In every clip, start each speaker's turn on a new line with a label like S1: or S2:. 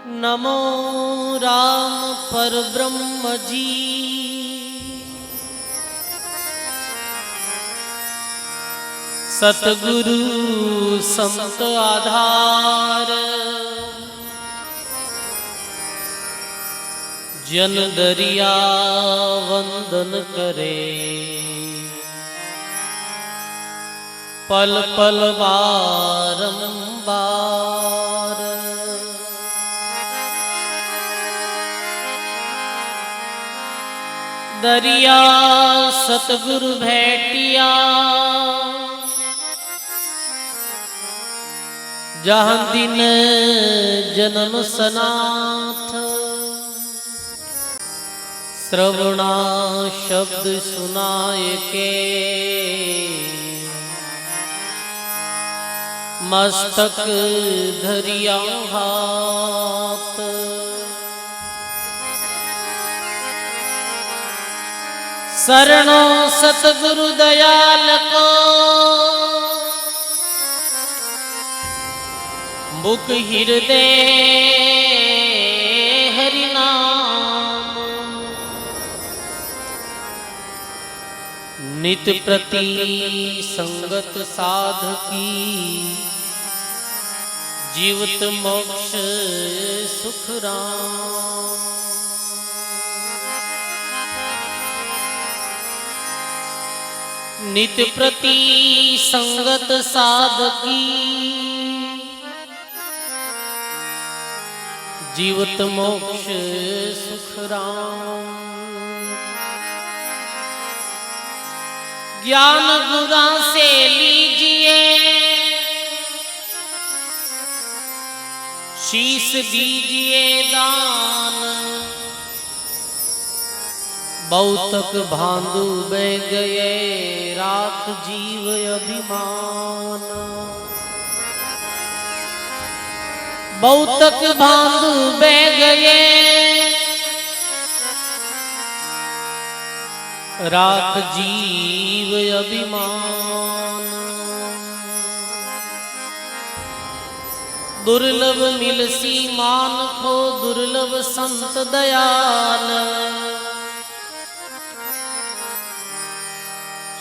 S1: नमो राम परब्रह्म जी। सतगुरु संत आधार, जन दरिया वंदन करे। पल पल बारंबार, दरिया सतगुरु भेटिया। जहाँ दिन जन्म सनाथ, श्रवणा शब्द सुनाए के। मस्तक धरिया हाथ, शरणो सतगुरु दयाल को। मुख हृदय हरि नाम, नित प्रति संगत साधकी। जीवित मोक्ष सुख राम, नित प्रति संगत साधकी। जीवित मोक्ष सुख राम। ज्ञान गुरा से लीजिए, शीश दीजिए दान। बहुतक भांडू बह गए, राख जीव अभिमान। बहुतक भांडू बह गए, राख जीव अभिमान। दुर्लभ मिलसी मान को, दुर्लभ संत दयाल।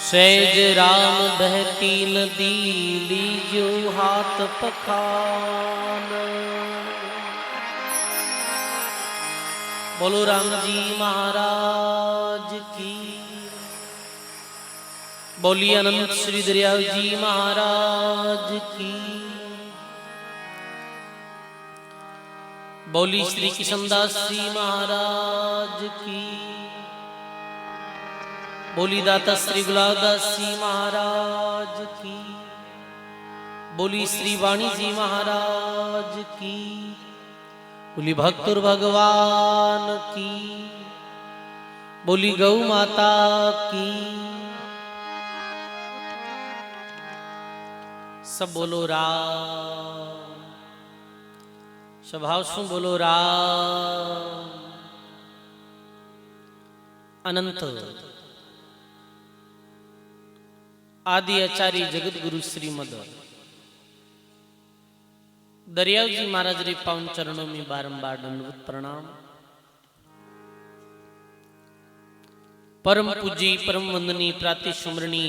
S1: सहज राम बहती नदी, लीजो हाथ पखाल। बोलो राम जी महाराज की। बोलिए अनंत श्री दरियाव जी महाराज की। बोली श्री किशनदास जी महाराज की। बोली दाता श्री गुलाबदास जी महाराज की। बोली श्री वाणी जी महाराज की। बोली भक्तुर भगवान की। बोली गौ माता की। सब बोलो राम। स्वभाव शू बोलो राम। अनंत आदि आचार्य जगत गुरु श्रीमद दरियाव जी महाराज रे पावन चरणों में बारंबार दंडवत प्रणाम। परम पूजी परम वंदनीय प्राति सुमरणी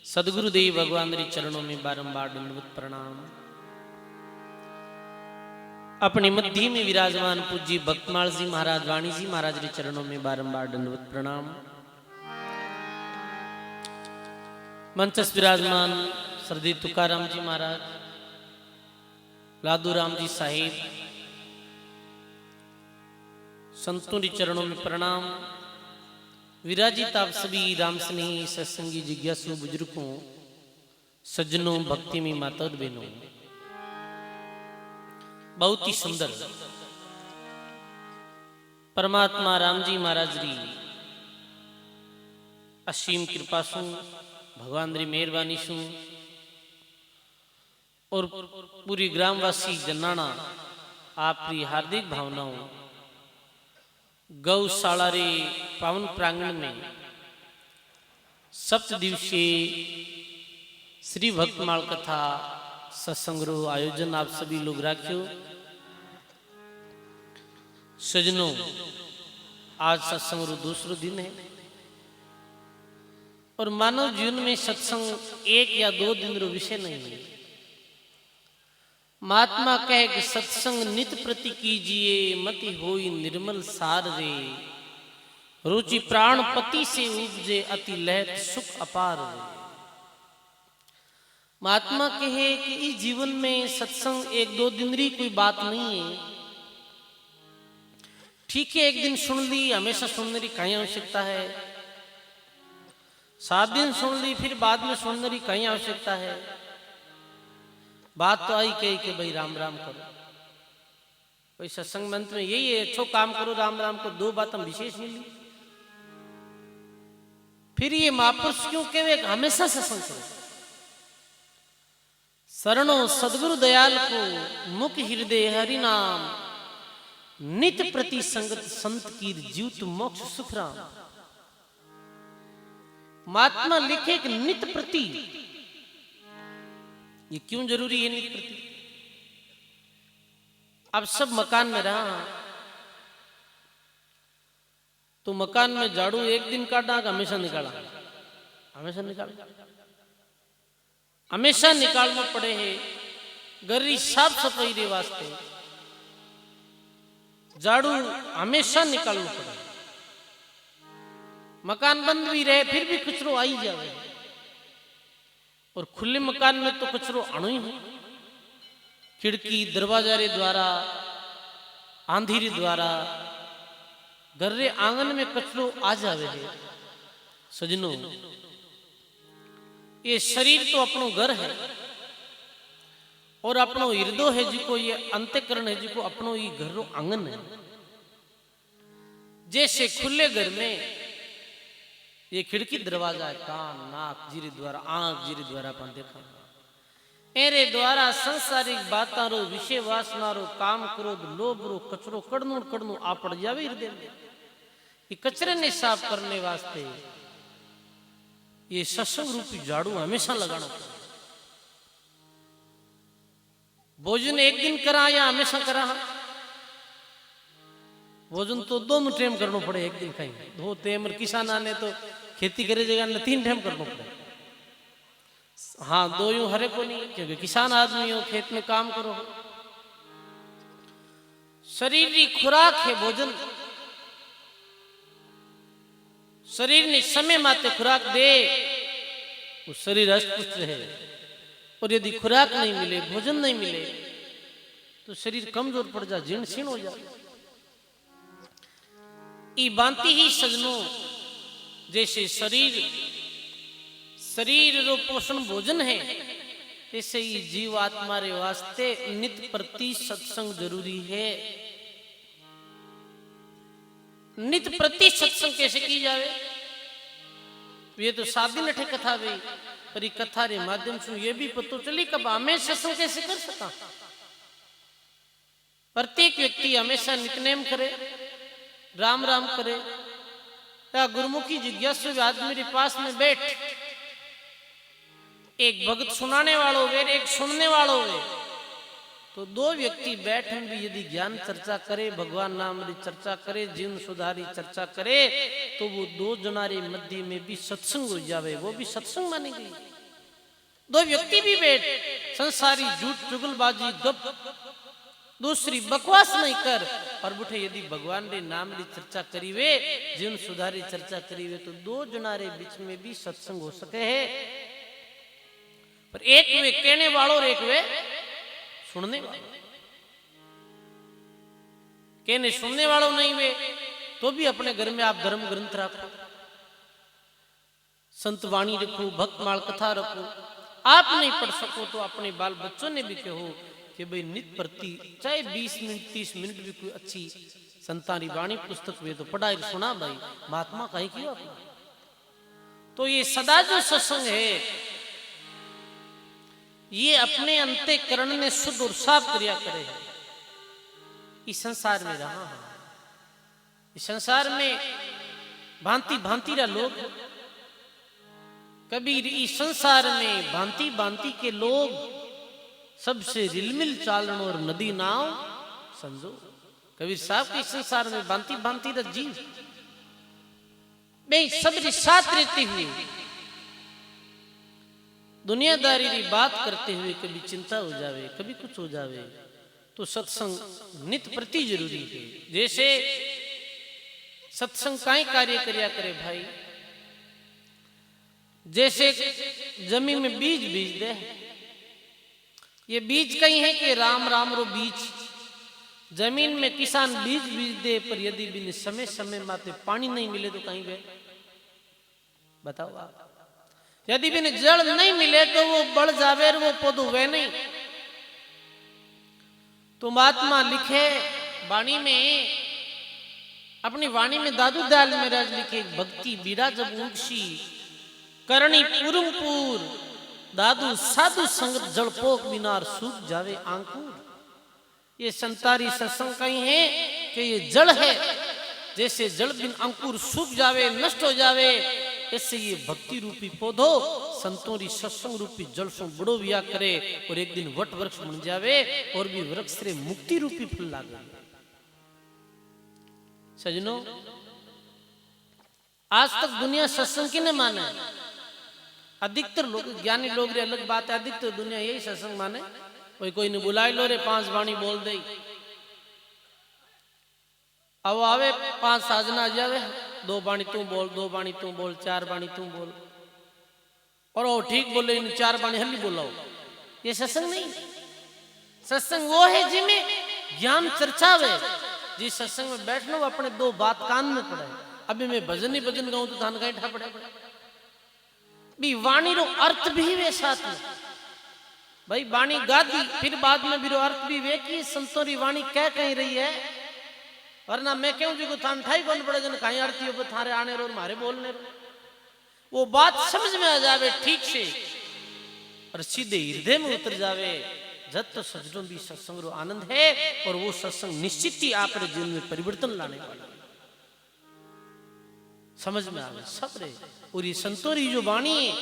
S1: सदगुरुदेव भगवान रे चरणों में बारंबार दंडवत प्रणाम। अपने मध्य में विराजमान पूज्य भक्तमाल जी महाराज, वाणी जी महाराज रे चरणों में बारंबार दंडवत प्रणाम। मंचस्थ विराजमान श्रद्धेय तुकाराम जी महाराज, लादू राम जी साहिब, संतों के चरणों में प्रणाम। विराजित आप सभी राम स्नेही सत्संगी जिज्ञासु बुजुर्गों, सज्जनों, भक्ति में माता और बहनों, बहुत ही सुंदर परमात्मा राम जी महाराज री असीम कृपा सु, भगवान री मेहरबानी सु और पूरी ग्रामवासी जनाना आपकी हार्दिक भावनाओं गौशाला रे पावन प्रांगण में सप्त दिवसीय श्री भक्तमाल कथा सत्संग आयोजन आप सभी लोग राख्यो। सजनों, आज सत्संग रो दूसरो दिन है और मानव जीवन में सत्संग एक या दो दिन रो विषय नहीं है। महात्मा कहे कि सत्संग नित प्रति कीजिए, मति होई निर्मल सार रे, रुचि प्राण पति से उपजे, अति लहत सुख अपार रे। महात्मा कहे कि इस जीवन में सत्संग एक दो दिन री कोई बात नहीं है। ठीक है, एक दिन सुन ली, हमेशा सुनने की कहीं आवश्यकता है। 7 दिन सुन ली, फिर बाद में सुनने की कहीं आवश्यकता है। बात तो आई कही कि भाई राम राम करो। कोई सत्संग मंत्र में यही है, अच्छो काम करो, राम राम को 2 बात हम विशेष मिली। फिर ये महापुरुष क्यों कहे हमेशा सत्संग करो। शरणो सदगुरु दयाल को, मुख हृदय हरि नाम, नित प्रति संगत संत की जीवत मोक्ष सुखराम। महात्मा लिखे कि नित प्रति, ये क्यों जरूरी है नित प्रति? अब सब मकान में रहा तो मकान में झाड़ू एक दिन काटा कि हमेशा निकाला? हमेशा निकाला, हमेशा निकालना पड़े है। घर की साफ सफाई के वास्ते झाड़ू हमेशा निकालना पड़े। मकान बंद भी रहे फिर भी कचरो आई जाए, और खुले मकान में तो कचरो आनो ही हो। खिड़की दरवाजा रे द्वारा, आंधी रे द्वारा घर रे आंगन में कचरो आ जावे है। सजनों, ये शरीर तो अपनो घर है और अपनो हृदय है, जिको ये अंतःकरण है, जिको अपनो ये घर रो आंगन है। जैसे खुले घर में ये खिड़की दरवाजा है, कान नाक जीरे द्वारा, आंख जीरे द्वारा अपन देखा, एरे द्वारा संसारिक बाता रो, विषय वासना रो, काम क्रोध लोभ रो कचरो कड़नू कड़नू आ पड़ जावे हृदय में। ये कचरे ने साफ करने वास्ते ये सत्संग रूपी झाड़ू हमेशा लगाना पड़े। भोजन एक दिन करा या हमेशा करा? भोजन तो 2 टाइम करना पड़े, एक दिन कहीं 2 टाइम। और किसान आने तो खेती करे जगह ने 3 टाइम करना पड़े। हाँ, 2 यूं हरे को नहीं, क्योंकि किसान आदमी हो, खेत में काम करो। शरीर की खुराक है भोजन। शरीर ने समय माते खुराक दे, वो शरीर अष्टपुष्ट रहे। और यदि खुराक नहीं मिले, भोजन नहीं मिले, तो शरीर कमजोर पड़ जा, जीर्ण शीर्ण हो जाए। ई बांति ही सजनों, जैसे शरीर रो पोषण भोजन है, ऐसे ही जीव आत्मा रे वास्ते नित प्रति सत्संग जरूरी है। नित प्रति सत्संग कैसे की जावे? ये तो 7 दिन अठे कथा गई, पर ये कथा रे माध्यम से ये भी पता चली कब हमें सत्संग कैसे कर सका। प्रत्येक व्यक्ति हमेशा नितनेम करे, राम राम करे, या गुरुमुखी जिज्ञासु आदमी के पास में बैठ, एक भगत सुनाने वालों वे, एक सुनने वालों वे, तो 2 व्यक्ति बैठन भी यदि ज्ञान चर्चा करे, भगवान नाम री चर्चा करे, जीवन सुधारी चर्चा करे, तो वो 2 जनारे मध्य में भी सत्संग हो जावे, वो भी सत्संग मानी गई। 2 व्यक्ति भी बैठ, संसारी झूठ चुगलबाजी गप दूसरी बकवास नहीं कर, और बुठे यदि भगवान रे नाम री चर्चा करीवे, जीवन सुधारी चर्चा करीवे, तो 2 जनारे बीच में भी सत्संग हो सके है। पर एक वे कहने वालों और एक वे सुनने वालों। कहने सुनने वालों नहीं वे, तो भी अपने घर में आप धर्म ग्रंथ रखो, संत वाणी रखो, भक्त माल कथा रखो। आप नहीं पढ़ सको तो अपने बाल बच्चों ने भी कहो कि भाई नित प्रति चाहे 20 मिनट 30 मिनट भी कोई अच्छी संतानी वाणी पुस्तक वे तो पढ़ाई सुना भाई, महात्मा कहीं क्यों अपना। तो ये सदा जो सत्संग है, ये अपने अंतःकरण ने शुद्ध और साफ क्रिया करे। इस संसार में रहा, इस संसार में भांति भांति रा लोग, कबीर इस संसार में भांति भांति के लोग, सबसे रिलमिल चालन और नदी नाव समझो। कबीर साहब के संसार में भांति भांति रा जीव बे सबरी साथ रहते हुए दुनियादारी की बात करते हुए कभी चिंता हो जावे, कभी कुछ हो जावे, तो सत्संग नित प्रति जरूरी है। जैसे सत्संग काई कार्य करया करे भाई, जैसे जमीन में बीज बीज दे, ये बीज कहीं है कि राम राम रो बीज जमीन में किसान बीज बीज दे, पर यदि भी समय समय माते पानी नहीं मिले तो कहीं बे, बताओ आप। यदि भी जल नहीं मिले तो वो बढ़ जावे और वो पौधो वे नहीं। तो महात्मा लिखे वाणी में, अपनी वाणी में दादू दयाल महाराज लिखे, भक्ति बीड़ा जब ऊंची करणी पुरमपुर, दादू साधु संगत जलपोक बिनार सूख जावे आंकुर। ये संतारी सत्संग कहीं है कि ये जल है, जैसे जल बिन अंकुर सूख जावे नष्ट हो जावे, ऐसे ये भक्ति रूपी पौधो संतोरी सत्संग रूपी जल से बड़ो विया करे और एक दिन वट वृक्ष बन जावे और भी वृक्ष से मुक्ति रूपी फल लागे। सजनों, आज तक दुनिया सत्संग की न माने, अधिकतर लोग ज्ञानी लोग रे अलग बात है, अधिकतर दुनिया यही सत्संग माने। कोई ने बुलाई लो रे 5 वाणी बोल दे, अब आवे 5 साजना आ जावे, 2 वाणी तू बोल, 2 वाणी तू बोल, 4 वाणी तू बोल, और वो ठीक बोले, इन 4 वाणी हल्ली बोलाओ। ये सत्संग नहीं। सत्संग वो है जिसमें ज्ञान चर्चा वे, जिस सत्संग में बैठना वो अपने 2 बात कान में पड़े। अभी मैं भजन ही भजन गाऊं तो धान का ठा पड़े भी, वाणी रो अर्थ भी वे साथ में भाई, वाणी गादी फिर बाद में भी रो अर्थ भी वे की संतों री वाणी कह कहीं रही है, वरना मैं क्यों जी को थान ठाई कौन पड़े जन कहीं आरती हो थारे आने रो मारे बोलने रो, वो बात समझ में आ जावे ठीक से और सीधे हृदय में उतर जावे। जब तो सजनों भी सत्संग रो आनंद है, और वो सत्संग निश्चित ही आप जीवन में परिवर्तन लाने वाला समझ में आवे सब रे। और ये संतों री जो वाणी है,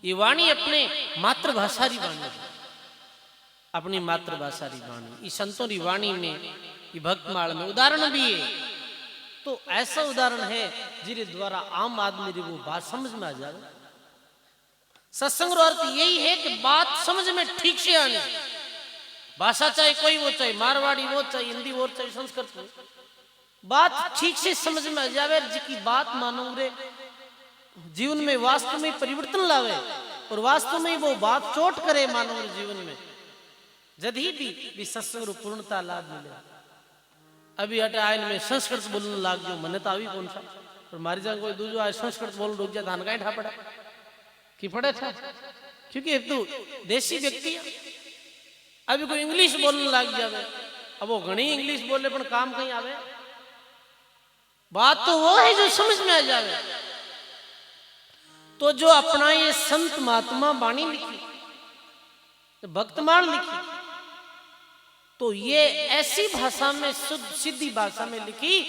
S1: ये वाणी अपने मातृभाषा री वाणी है, अपनी मातृभाषा री वाणी। इस संतों री वाणी में ये भक्तमाल में उदाहरण भी है, तो ऐसा उदाहरण है जिरे द्वारा आम आदमी रे वो बात समझ में आ जाए। सत्संग रो अर्थ यही है कि बात समझ में ठीक से आनी। भाषा चाहे कोई वो, चाहे मारवाड़ी वो, चाहे हिंदी वो, चाहे संस्कृत हो, बात ठीक से समझ में आ जावे, जिसकी बात मानो रे जीवन में वास्तव में परिवर्तन लावे, और वास्तव में वो बात चोट करे मानव जीवन में, जद ही भी सत्संग रो पूर्णता लाभ मिले। अभी हटे आयन में संस्कृत बोलने लाग जो, मने तो अभी कौन सा, और मारी जाए कोई दूसरा आज संस्कृत बोल रुक जा, धान का ठा पड़ा कि पड़े था, क्योंकि एक तो देसी व्यक्ति है। अभी कोई इंग्लिश बोलने लाग जावे, अब वो घनी इंग्लिश बोले पर काम कहीं आवे। बात तो वो है जो समझ में आ जावे। तो जो अपना ये संत महात्मा वाणी लिखी, भक्तमाल लिखी, तो ये ऐसी भाषा में शुद्ध सीधी भाषा में लिखी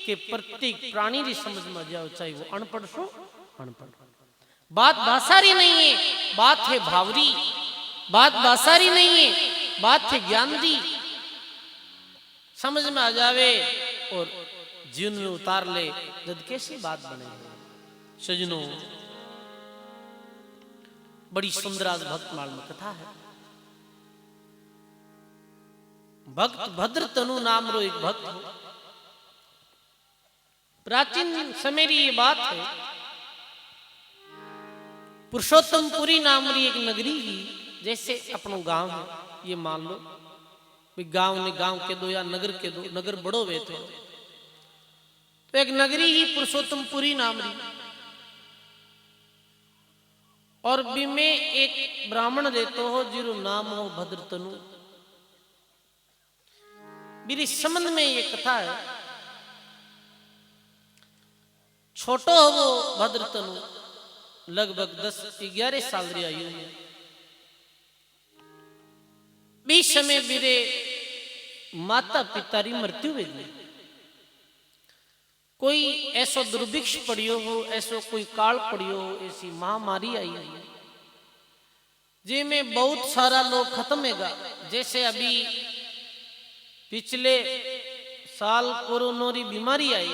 S1: कि प्रत्येक प्राणी री समझ में आ जाओ, चाहे वो अनपढ़ सो अनपढ़। बात भाषारी नहीं है, बात है भावरी। बात भाषारी नहीं है, बात है ज्ञान दी। समझ में आ जावे और जीवन में उतार ले, जब कैसी बात बने। सजनों, बड़ी सुंदर आज भक्तमाल में कथा है। भक्त भद्र तनु नाम रो एक भक्त हो। प्राचीन समय की ये बात है, पुरुषोत्तमपुरी नाम री एक नगरी ही, जैसे अपनो गांव है ये मान लो, गांव ने गांव के दो या नगर के दो, नगर बड़ो वे थे, तो एक नगरी ही पुरुषोत्तमपुरी नाम री, और बी में एक ब्राह्मण रहते हो जिरो नाम हो भद्रतनु। मेरी संबंध में ये कथा है। छोटो हो वो भद्रतनु, लगभग 10-11 साल री आयु में। बीच समय मेरे माता पिता री मृत्यु हुई। कोई ऐसो दुर्भिक्ष पड़ियो हो, ऐसो कोई काल पड़ियो हो, ऐसी महामारी आई है जिसमें बहुत सारा लोग खत्म होगा। जैसे अभी पिछले साल कोरोना री बीमारी आई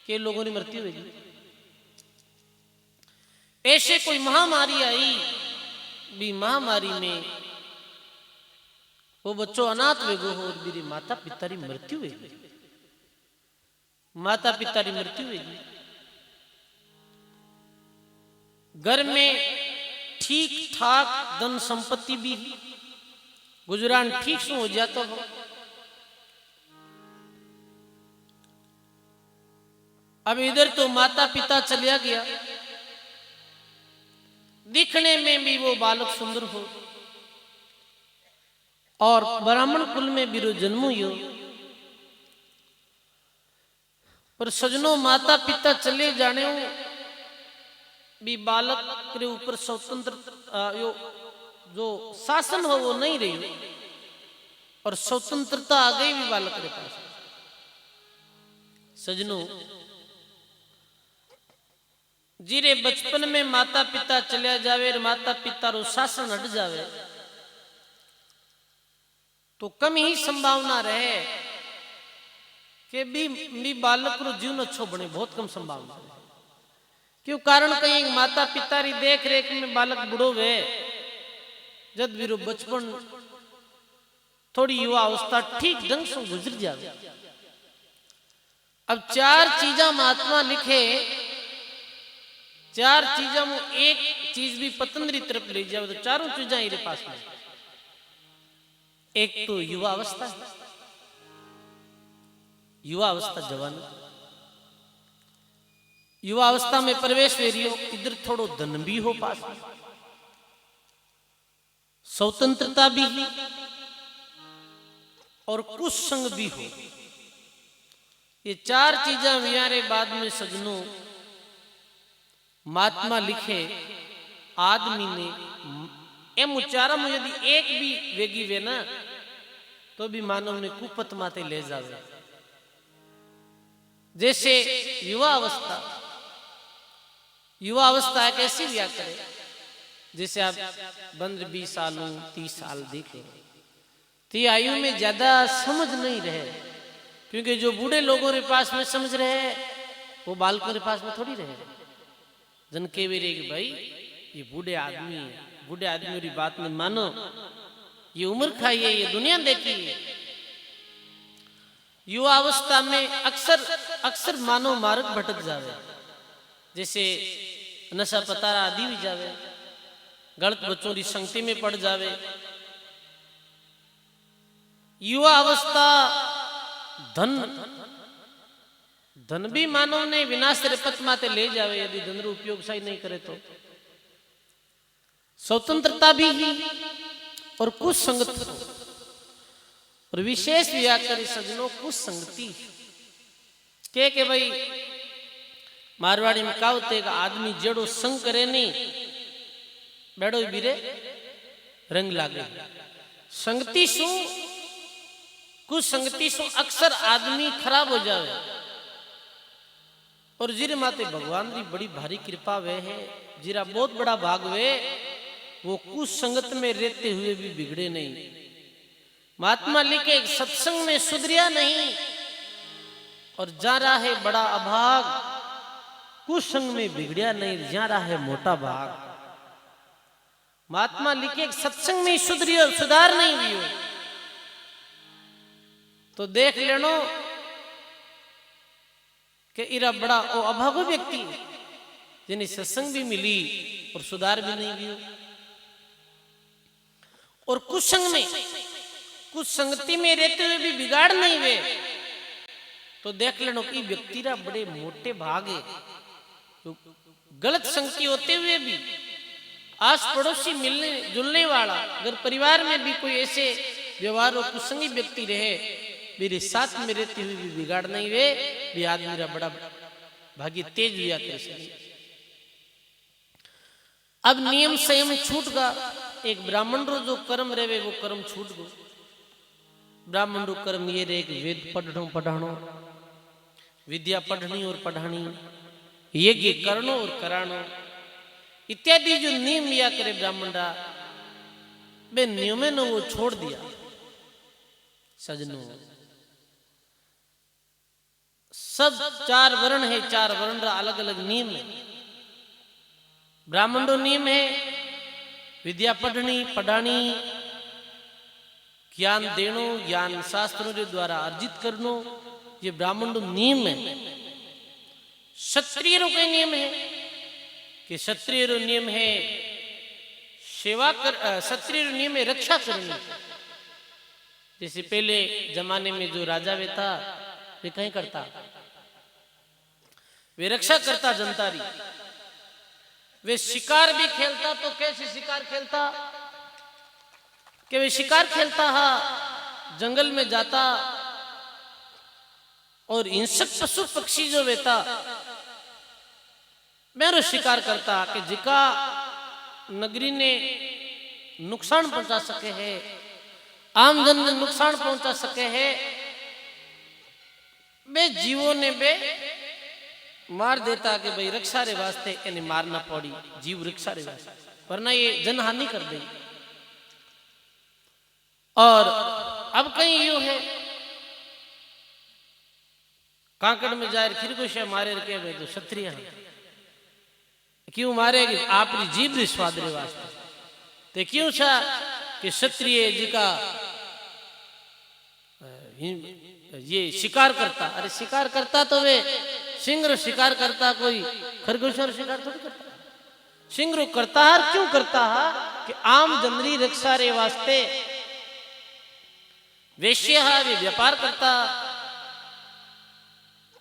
S1: के लोगों की मृत्यु हुई। ऐसे कोई महामारी आई भी महामारी में वो बच्चों अनाथ वेगो हो और मेरी माता पिता की मृत्यु हुई। माता पिता की मृत्यु हुई। घर में ठीक ठाक धन संपत्ति भी गुजरान ठीक से हो जाता हो। अब इधर तो माता पिता चलिया गया, दिखने में भी वो बालक सुंदर हो और ब्राह्मण कुल में भी जन्म हो, पर सजनों माता पिता चले जाने हो भी बालक के ऊपर स्वतंत्र जो शासन हो वो नहीं रही और स्वतंत्रता आ गई भी बालक के पास। सजनों जिरे बचपन में माता पिता चलिया जावे और माता पिता रो शासन हट जावे तो कम ही संभावना रहे कि भी बालक रो जीवन अच्छो बने, बहुत कम संभावना है। क्यों कारण कहीं माता पिता री देख रेख में बालक बुढ़ो वे जब भी रो बचपन थोड़ी युवा अवस्था ठीक ढंग से गुजर जावे। अब चार चीजा महात्मा लिखे, चार चीजा में एक चीज भी पतंजलि तरफ ले जाओ तो चारों चीजा इरे पास में। एक तो युवा अवस्था, युवा अवस्था जवान, युवा अवस्था में प्रवेश वे रही हो, इधर थोड़ो धन भी हो पास में, स्वतंत्रता भी और कुसंग भी हो। ये चार चीजा मियारे बाद में सजनों महात्मा लिखे आदमी ने एम उच्चारा में यदि एक भी वेगी वे ना तो भी मानव ने कुपत माते ले जावे। जैसे युवा अवस्था, युवा अवस्था कैसी लिया करे, जैसे आप 15-20 साल 30 साल देखे तो आयु में ज्यादा समझ नहीं रहे, क्योंकि जो बूढ़े लोगों के पास में समझ रहे वो बालकों के पास में थोड़ी रहे। जन के वे कि भाई ये बूढ़े आदमी है, बूढ़े आदमी की बात में मानो, ये उम्र खाई है, ये दुनिया देखी है। युवा अवस्था में अक्सर मानव मार्ग भटक जावे, जैसे नशा पतारा आदि भी जावे, गलत बच्चों की संगति में पड़ जावे। युवा अवस्था धन भी मानव ने विनाश रे पथ माते ले जावे यदि धन रो उपयोग सही नहीं करे तो। स्वतंत्रता भी और कुछ संगत और विशेष व्याकरण सजनों कुछ संगति के भाई मारवाड़ी में कहते का आदमी जड़ो संग करे नहीं बेड़ो बीरे रंग लागे। संगति सु कुछ संगति सु अक्सर आदमी खराब हो जावे और जिरे माते भगवान की बड़ी भारी कृपा वे है, जिरा बहुत बड़ा भाग वे वो कुछ संगत में रहते हुए भी बिगड़े नहीं। महात्मा लिखे सत्संग में सुधरिया नहीं और जा रहा है बड़ा अभाग, कुछ संग में बिगड़िया नहीं जा रहा है मोटा भाग। महात्मा लिखे सत्संग में सुधरियो सुधार नहीं हुई हो तो देख लेनो कि इरा बड़ा ओ अभाग व्यक्ति जिन्हें सत्संग भी मिली और सुधार भी नहीं हुई। और कुछ संग में कुछ संगति में रहते हुए भी बिगाड़ नहीं हुए तो देख लेनो कि व्यक्ति रा बड़े मोटे भाग है। तो गलत संगति होते हुए भी आस पड़ोसी मिलने जुलने वाला अगर परिवार में भी कोई ऐसे व्यवहार और कुसंगी व्यक्ति रहे मेरे साथ में रहते हुए भी बिगाड़ नहीं हुए भी आदमी मेरा बड़ा भागी तेज हुआ करे। अब नियम संयम छूट गा, एक ब्राह्मण रो जो कर्म रहे वो कर्म छूट गो। ब्राह्मण रो कर्म ये रे वेद पढ़ानो विद्या पढ़नी और पढ़ानी, यज्ञ करनो और करानो इत्यादि जो नियम या करे ब्राह्मण रा बे नियमे ने वो छोड़ दिया सजनों, सब 4 वर्ण है, 4 वर्ण रा अलग अलग नियम है। ब्राह्मण रो नियम है विद्या पढ़नी पढ़ानी, ज्ञान देनो, ज्ञान शास्त्रों के द्वारा अर्जित करनो, ये ब्राह्मण रो नियम है। क्षत्रिय रो के नियम है कि क्षत्रिय रो नियम है सेवा कर, क्षत्रिय रो नियम है रक्षा करनी। जैसे पहले जमाने में जो राजा वे था वे कहीं करता, वे रक्षा करता जनता री। वे शिकार भी खेलता, तो कैसे शिकार खेलता कि वे शिकार खेलता हा, जंगल में जाता और हिंसक पशु पक्षी जो वेता मेरो शिकार करता कि जिका नगरी ने नुकसान पहुंचा सके है, आमजन ने नुकसान पहुंचा सके है, बे जीवों ने बे मार देता कि भाई रक्षा रे वास्ते इन्हें मारना पड़ी, जीव रक्षा रे वास्ते, वरना ये जनहानि कर दी। और अब कहीं यूं है कांकड़ में जाए फिर कुछ मारे रखे भाई तो क्षत्रिय क्यों मारेगी आपकी जीव रे स्वाद रे वास्ते। ते क्यों सा कि क्षत्रिय जी का ये शिकार करता, अरे शिकार करता तो वे सिंह शिकार करता, कोई खरगोश शिकार थोड़ी करता। सिंह करता है, क्यों करता है कि आम जनरी रक्षा रे वास्ते। वेश्य है वे व्यापार करता,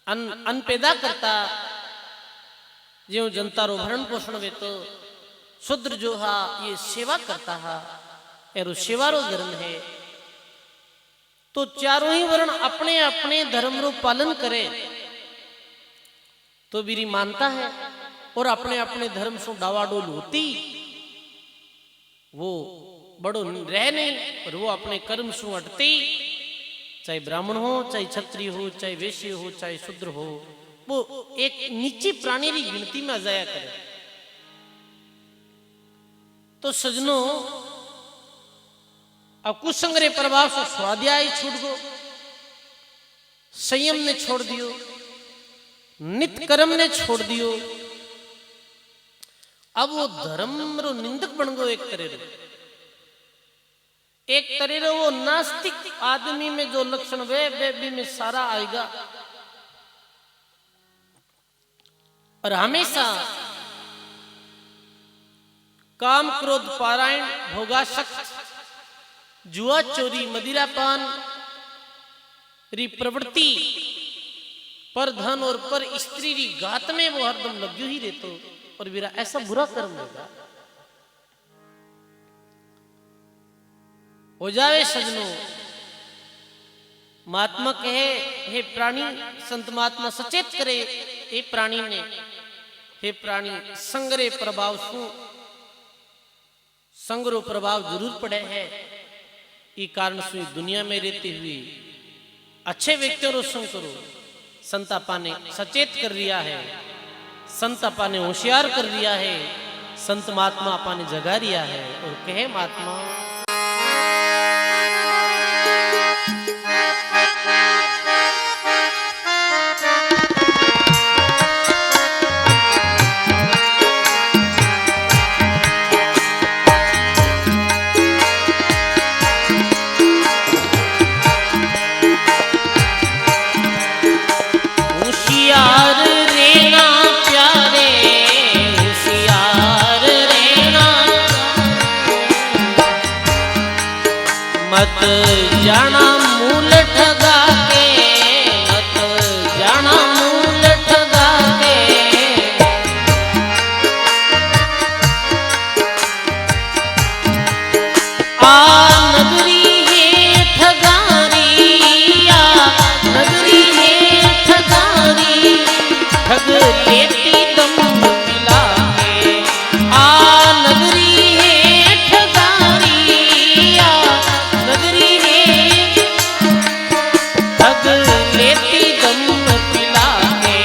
S1: अन्न पैदा करता, जो जनता रो भरण पोषण वे तो शूद्र जो हा ये सेवा करता है, एरो सेवा रो धर्म है। तो चारों ही वर्ण अपने अपने धर्म रो पालन करे तो बीरी मानता है, और अपने अपने धर्म से डावाडोल होती वो बड़ो रह नहीं, और वो अपने कर्म से अटती, चाहे ब्राह्मण हो, चाहे क्षत्रिय हो, चाहे वैश्य हो, चाहे शूद्र हो, वो एक नीची प्राणी की गिनती में आ जाया करे। तो सजनों, अब कुसंग रे प्रभाव से स्वाध्याय छूट गो, संयम ने छोड़ दियो, नित्य कर्म ने छोड़ दियो, अब वो धर्म रो निंदक बन गो। एक तरह वो नास्तिक आदमी में जो लक्षण वे भी में सारा आएगा। और हमेशा काम क्रोध पारायण भोगासक्त जुआ चोरी मदिरापान री प्रवृत्ति पर धन और पर स्त्री री घात में वो हरदम लग्यो ही रहतो, और मेरा ऐसा बुरा कर्म होगा हो जावे। सजनों, महात्मा कहे हे प्राणी, संत महात्मा सचेत करे हे प्राणी ने, हे प्राणी संगरे प्रभाव सु संगरो प्रभाव जरूर पड़े है। ई कारण से दुनिया में रहते हुए अच्छे व्यक्तियों रो संग करो। संत आपा ने सचेत कर दिया है, संत आपा ने होशियार कर दिया है, संत महात्मा आपा ने जगा दिया है। और कहे महात्मा मत जाना मूल ठगा के, मत जाना मूल ठगा के, आ नगरी है ठगारी, आ नगरी है ठगारी, ठग लेती दम पिला के, आ नगरी है ठगारी, आ नगरी है ठग लेती दम पिला के।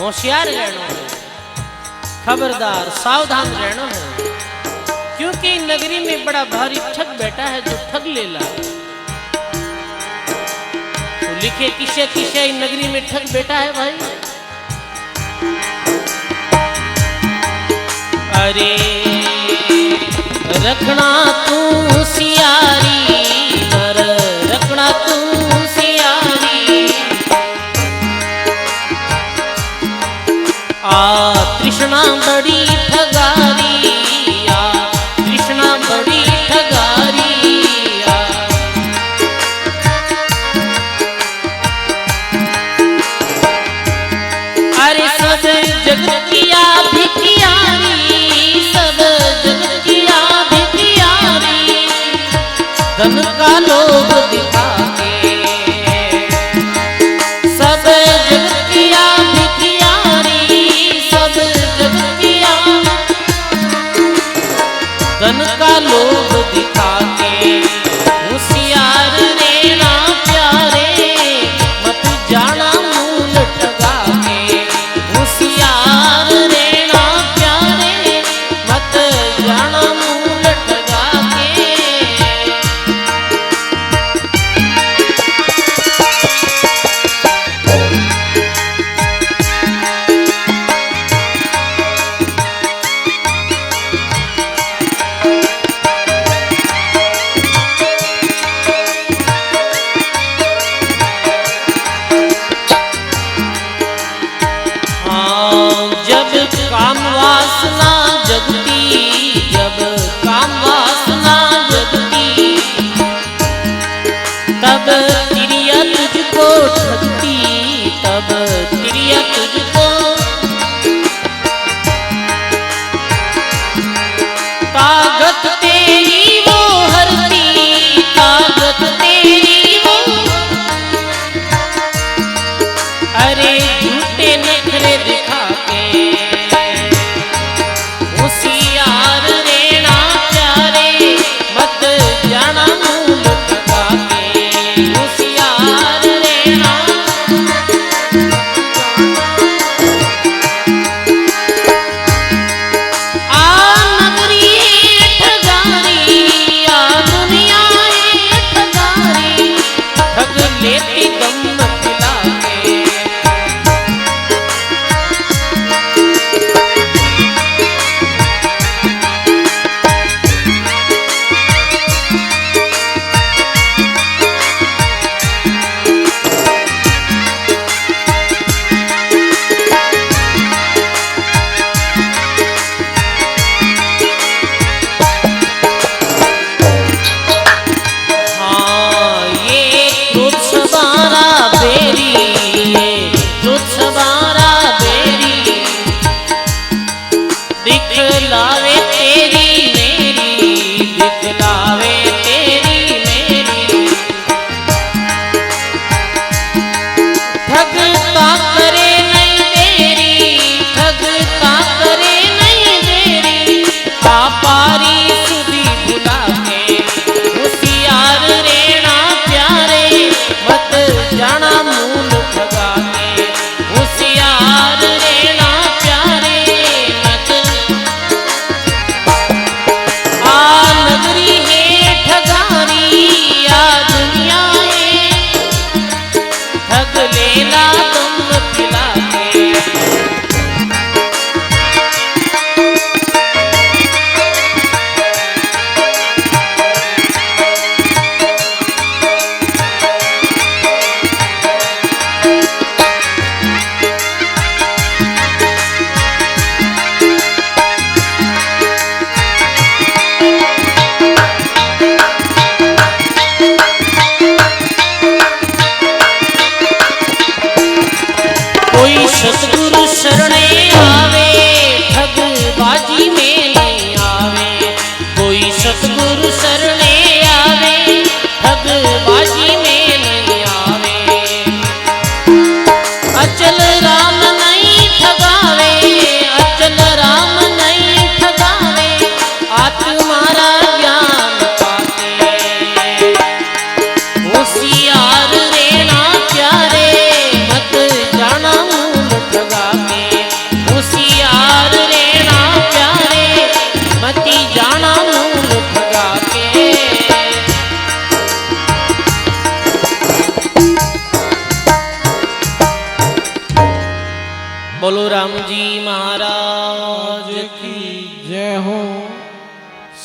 S1: होशियार रहना है, खबरदार सावधान रहना है, क्योंकि नगरी में बड़ा भारी ठग बैठा है जो ठग लेला। तो लिखे किसे किसे नगरी में ठग बैठा है भाई। अरे रखना तू सियारी, रखना तू सियारी, आ तृष्णा बड़ी ठगारी, आ तृष्णा बड़ी ठगारी। अरे सब जगत किया भिखियारी, सब जगत किया भिखियारी, धन का लोभ दिखा के, सब जगत किया भिखियारी, सब जगत किया धन का लोभ दिखा के। होशियार रहना प्यारे, मत जाना मूल ठगा के, होशियार रहना प्यारे, मत जाना मूल ठगा के।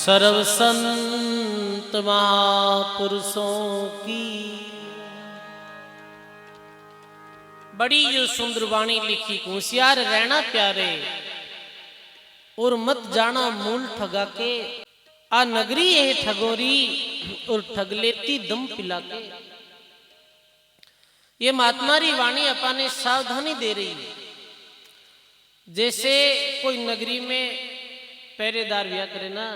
S1: सर्व संत महापुरुषों की बड़ी जो सुंदर वाणी लिखी। होशियार रहना प्यारे और मत जाना मूल ठगा के, आ नगरी है ठगोरी और ठग लेती दम पिला के। ये महात्मा री वाणी अपने सावधानी दे रही है। जैसे कोई नगरी में पहरेदार हुआ करे ना,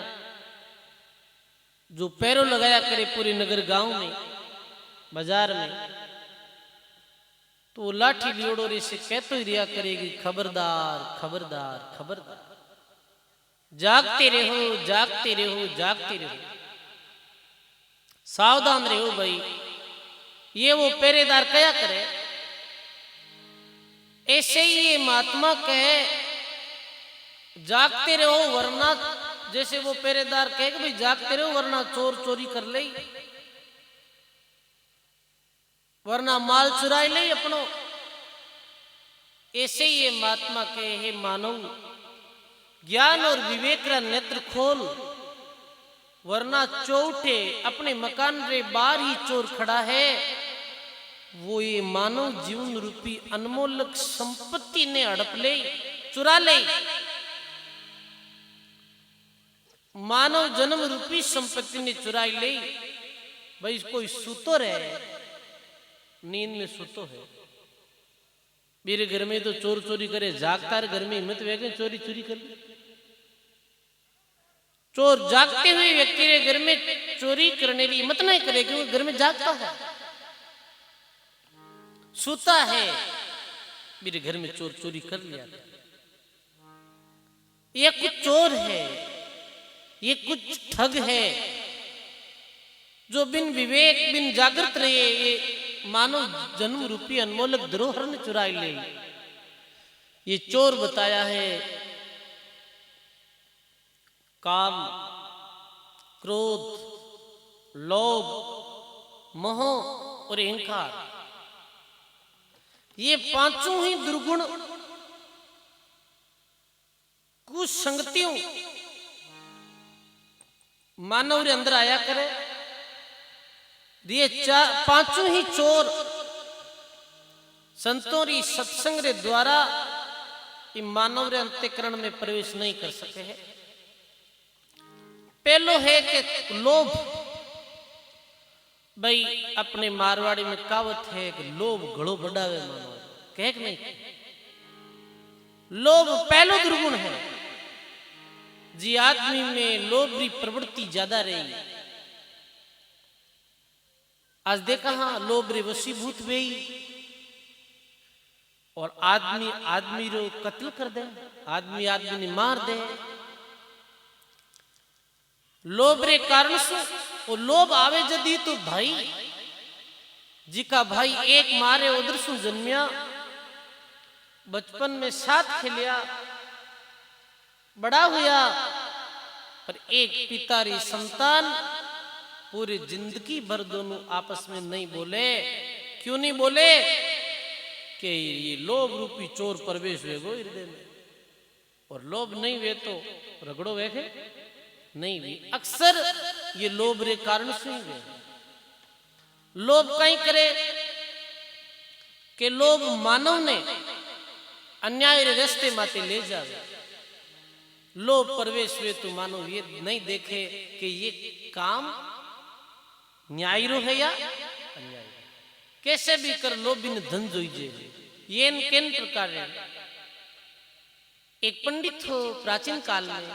S1: जो पैरों लगाया करे पूरे नगर गांव में बाजार में, तो वो लाठी लियोड़ोरी से कहते ही रिया करेगी, खबरदार खबरदार खबरदार, जागते रहो जागते रहो जागते रहो, सावधान रहो भाई। ये वो पहरेदार क्या करे, ऐसे ही ये महात्मा कहे जागते रहो वरना, जैसे वो पहरेदार कहे कि भाई जागते रहो वरना चोर चोरी कर ले, वरना माल चुराई ले अपनो। ऐसे ही ये महात्मा कहे, हे मानव ज्ञान और विवेक का नेत्र खोल, वरना चौथे अपने मकान रे बाहर ही चोर खड़ा है। वो ये मानव जीवन रूपी अनमोलक संपत्ति ने हड़प ले, चुरा ले। मानव जन्म रूपी संपत्ति ने चुराई ले। भाई कोई सुतो रहे, नींद में सुतो है, मेरे घर में तो चोर चोरी करे, जागता है घर में हिम्मत वेगे चोरी चोरी कर ले। चोर जागते हुए व्यक्ति रे घर में चोरी करने की हिम्मत नहीं करे क्योंकि घर में जागता है, सोता है, मेरे घर में चोर चोरी कर लिया। ये कुछ चोर है, ये कुछ ठग है जो बिन विवेक बिन जागृत रहे ये मानव जन्म रूपी अनमोलक धरोहर ने चुराई ले। ये चोर बताया है काम, क्रोध, लोभ, मोह और अहंकार। ये पांचों ही दुर्गुण कुसंगतियों मानव रे अंदर आया करे। ये पांचों ही चोर संतों री सत्संग रे द्वारा मानव रे अंतःकरण में प्रवेश नहीं कर सके है। पहलो है कि लोभ। भाई अपने मारवाड़ी में कहावत है कि लोभ घड़ो बढ़ावे मानो, कह कि नहीं? लोभ पहलो दुर्गुण है। जी आदमी में लोभ की प्रवृत्ति ज्यादा रही। आज देखा हाँ लोभ रे वशीभूत हुई और आदमी आदमी रो कत्ल कर दे, आदमी आदमी ने मार दे। लोभ रे कारण से वो लोभ आवे जदी तो भाई जिका भाई एक मारे उधर सु जन्मिया, बचपन में साथ खेलिया, बड़ा हुआ, पर एक पिता री संतान पूरी जिंदगी भर दोनों आपस में नहीं बोले। क्यों नहीं बोले? कि ये लोभ रूपी चोर प्रवेश हुए गो हृदय में, और लोभ नहीं वे तो रगड़ो वेखे नहीं भी। अक्सर ये लोभ रे कारण से ही वे लोभ कहीं करे कि लोभ मानव ने अन्याय रे रास्ते माते ले जावे। लोभ प्रवेश हुए तो मानव ये नहीं देखे कि ये काम न्याय रो है या अन्याय। कैसे भी कर लोभी ने धन जोईजे। ये केन प्रकार है। एक पंडित हो प्राचीन काल में,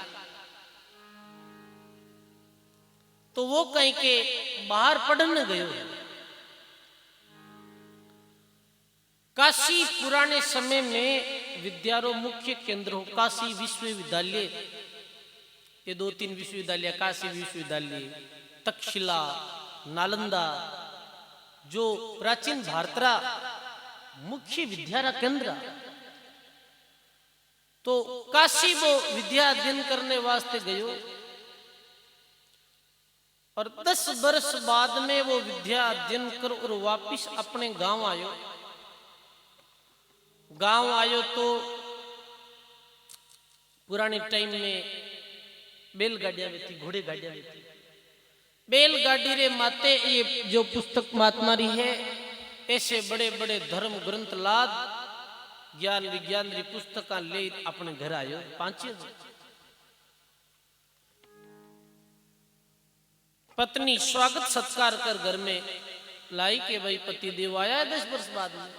S1: तो वो कहीं के बाहर पढ़ने गयो। काशी पुराने समय में विद्यारो मुख्य केंद्र हो काशी विश्वविद्यालय। ये 2-3 विश्वविद्यालय, काशी विश्वविद्यालय, तक्षशिला, नालंदा, जो प्राचीन भारतरा मुख्य विद्यारा केंद्र। तो काशी वो विद्या अध्ययन करने वास्ते गयो और 10 वर्ष बाद में वो विद्या अध्ययन कर और वापिस अपने गांव आयो। गांव आयो तो पुराने टाइम में बैलगाड़ियां थी, घोड़े गाड़ियां थी। बैलगाड़ी रे माते ये जो पुस्तक महात्मा री है, ऐसे बड़े बड़े धर्म ग्रंथ लाद ज्ञान विज्ञान री पुस्तक ले अपने घर आयो। 5 पत्नी स्वागत सत्कार कर घर में लाई के भाई पति देव आया 10 वर्ष बाद में।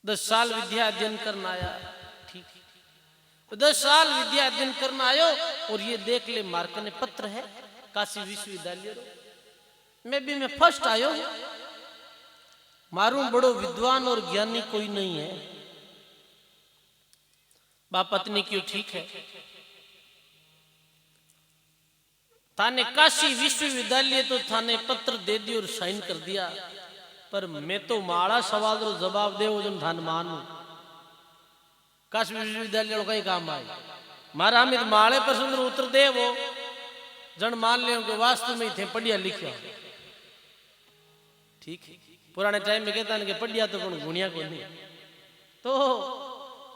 S1: 10 साल विद्या अध्ययन करना आया, ठीक है। तो 10 साल विद्या अध्ययन करना आयो और ये देख ले मार्कने पत्र है काशी विश्वविद्यालय रो, मैं फर्स्ट आयो, मारू बड़ो विद्वान और ज्ञानी कोई नहीं है। बाप पत्नी क्यों, ठीक है, थाने काशी विश्वविद्यालय तो थाने पत्र दे दियो और साइन कर दिया, पर मैं तो माड़ा सवाल रो जवाब दे जन थान मानू। काशी विश्वविद्यालय कई काम आए, मारा हमें माड़े प्रश्न उत्तर दे वो जन मान ले कि वास्तव में थे पढ़िया लिखा, ठीक है। पुराने टाइम में कहता है कि पढ़िया तो गुणिया को नहीं, तो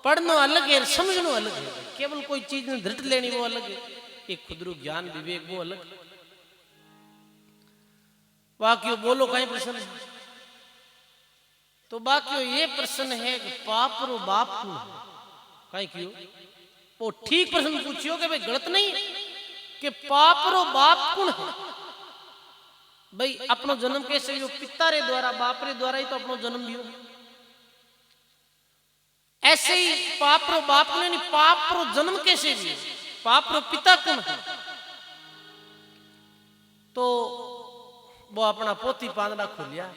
S1: पढ़ना अलग है, समझना अलग है। केवल कोई चीज ने धृट लेनी वो अलग है, एक खुदरू ज्ञान विवेक वो अलग। बाकी बोलो कहीं प्रश्न है? तो बाकी ये प्रश्न है कि पाप रो बाप कौन है? कहीं क्यों वो ठीक प्रश्न पूछियो कि भाई गलत नहीं कि पाप रो बाप कौन है? भाई अपनो जन्म कैसे हो? पिता रे द्वारा, बाप रे द्वारा ही तो अपनो जन्म लियो। ऐसे ही पाप रो बाप ने नहीं, पाप रो जन्म कैसे भी? पाप रो पिता कौन है? तो वो अपना पोथी पांदड़ा खोलिया,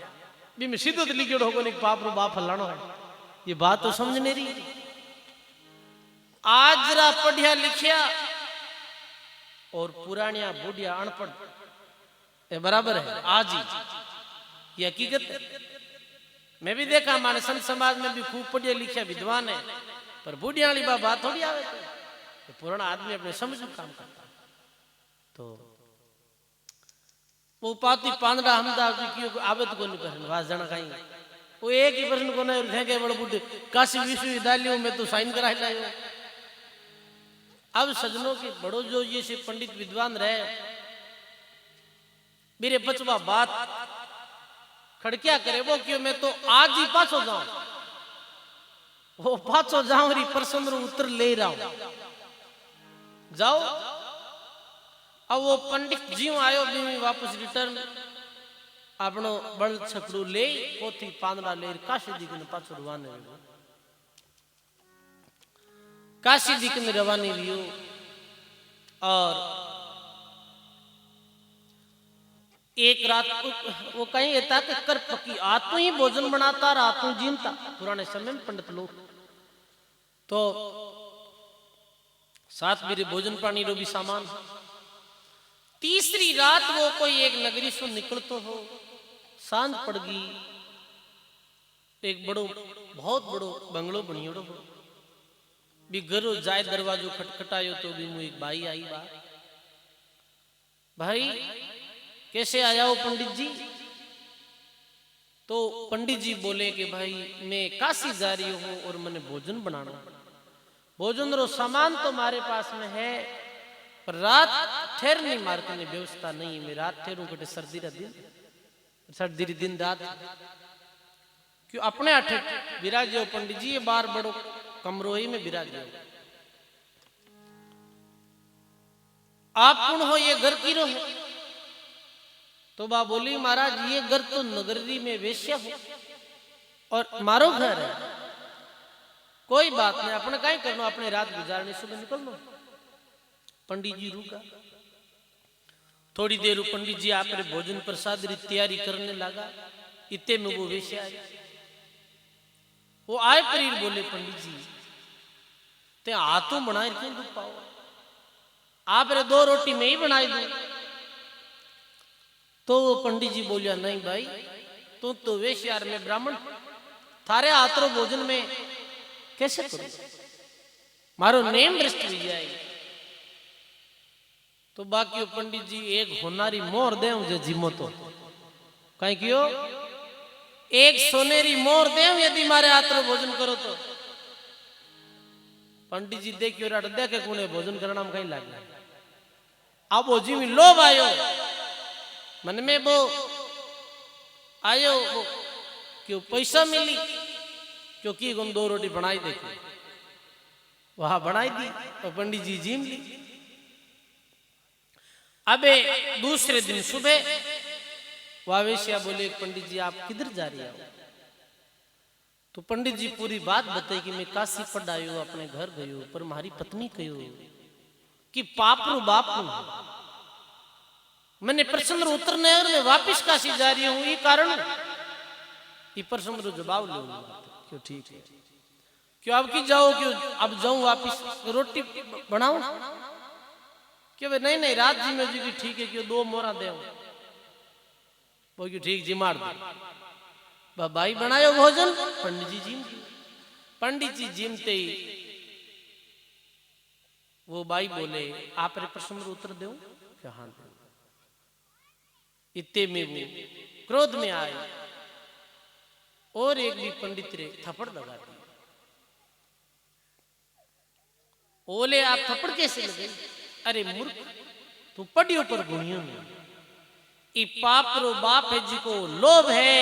S1: भी में सीधो तो लिखियो होगा नहीं पाप रो बाप हलानो है। ये बात तो समझ नहीं रही। आज रा पढ़िया लिखिया और पुरानिया बूढ़िया अनपढ़ ये बराबर है आज ही, ये हकीकत है। मैं भी देखा हमारे संत समाज में भी खूब पढ़िया लिखिया विद्वान है, पर बूढ़िया वाली बात थोड़ी आवे। तो पुराना आदमी अपने समझ में काम करता। तो वो पाती पांदड़ा हमदा क्यों आवे तो कोनी प्रश्न वास जना कहीं वो एक ही प्रश्न को नहीं थे के बड़े बूढ़े काशी विश्वविद्यालय में तो साइन करा लायो। अब सजनों के बड़ो जो ये से पंडित विद्वान रहे, मेरे बचवा बात खड़किया करे वो क्यों, मैं तो आज ही पाछो जाऊं, वो पाछो जाऊं री प्रश्न रो उत्तर ले रहा हूं, जाओ। अब वो पंडित जी आयो भी वापस रिटर्न अपनो बल छकड़ू ले पोथी पांदड़ा ले काशी दिखने पाछो रवाने हुए। काशी दिखने रवानी हुई और एक रात वो कहीं था कि कर पकी आतू ही भोजन बनाता और आतू जीनता। पुराने समय में पंडित लोग तो साथ मेरे भोजन पानी रो भी सामान। तीसरी रात वो कोई एक नगरी से निकलतो हो, सांझ पड़ गई, एक बड़ो बहुत बड़ो बंगलो बनियोड़ो हो, भी घरों जाए दरवाजो खटखटायो तो भी मुझे एक भाई आई बात, भाई कैसे आया हो पंडित जी? तो पंडित जी बोले कि भाई मैं काशी जा रही हूं और मैंने भोजन बनाना, भोजन रो सामान तो हमारे पास में है, पर रात ठहरने मारने की व्यवस्था नहीं। मैं रात ठहरूं कटे सर्दी रा दिन, सर्दी री दिन रात क्यों अपने अठे विराजे पंडित जी, ये बार बड़ो कमरो ही में विराजे। आप कौन हो? ये घर की रो है? तो बा बोली महाराज ये घर तो नगरी में वेश्या हो और मारो घर है। कोई बात नहीं, अपने कहीं करना, अपने रात गुजारने सुबह निकलना। पंडित जी रुका, थोड़ी देर पंडित जी आप भोजन प्रसाद की तैयारी करने लगा। इतने में वो वेश्या आई, वो आए परीर बोले पंडित जी ते हाथों बनाए क्यों दुख पाओ, आप रे 2 रोटी में ही बनाई दू। तो वो पंडित जी बोलिया नहीं भाई तू तो वेश्या में ब्राह्मण, थारे हाथ रो भोजन में कैसे करूं, मारो नेम भ्रष्ट हो जाए। तो बाकी पंडित जी एक होनारी मोर दे मुझे जिमो तो कहीं क्यों एक सोनेरी मोर दे यदि मारे हाथ रो भोजन करो तो, पंडित जी देखियो अड्डे के कोने भोजन करना में कहीं लागे अब वो जी में लोभ आयो मन में वो आयो वो क्यों पैसा मिली क्योंकि गुम 2 रोटी बनाई देखो वहां बनाई दी और पंडित जी जीम ली। अबे दूसरे दिन सुबह वावेशिया बोले पंडित जी आप किधर जा रही हो? तो पंडित जी पूरी बात बताई कि मैं काशी पढ़ आयो अपने घर गयो पर हमारी पत्नी कहो कि पापरू बापू मैंने प्रश्न उतरने और मैं वापिस काशी जा रही हूं ये कारण ये प्रश्न जवाब लो क्यों ठीक है क्यों अब की जाओ क्यों अब जाऊं वापिस रोटी बनाऊं क्यों नहीं नहीं रात जी में जी की ठीक है क्यों 2 मोरा दे वो क्यों ठीक जी मार दो भाई बनायो भोजन पंडित जी जिम पंडित जी जिमते ही वो भाई बोले आप रे प्रश्न उत्तर दो क्या हाँ दो इतने में वो क्रोध में आए और एक भी पंडित रे थप्पड़ लगा दिया। बोले आप थप्पड़ कैसे लगे? अरे मूर्ख तू पढ़ियो पर गुणियों में ई पाप रो बाप है जी को लोभ है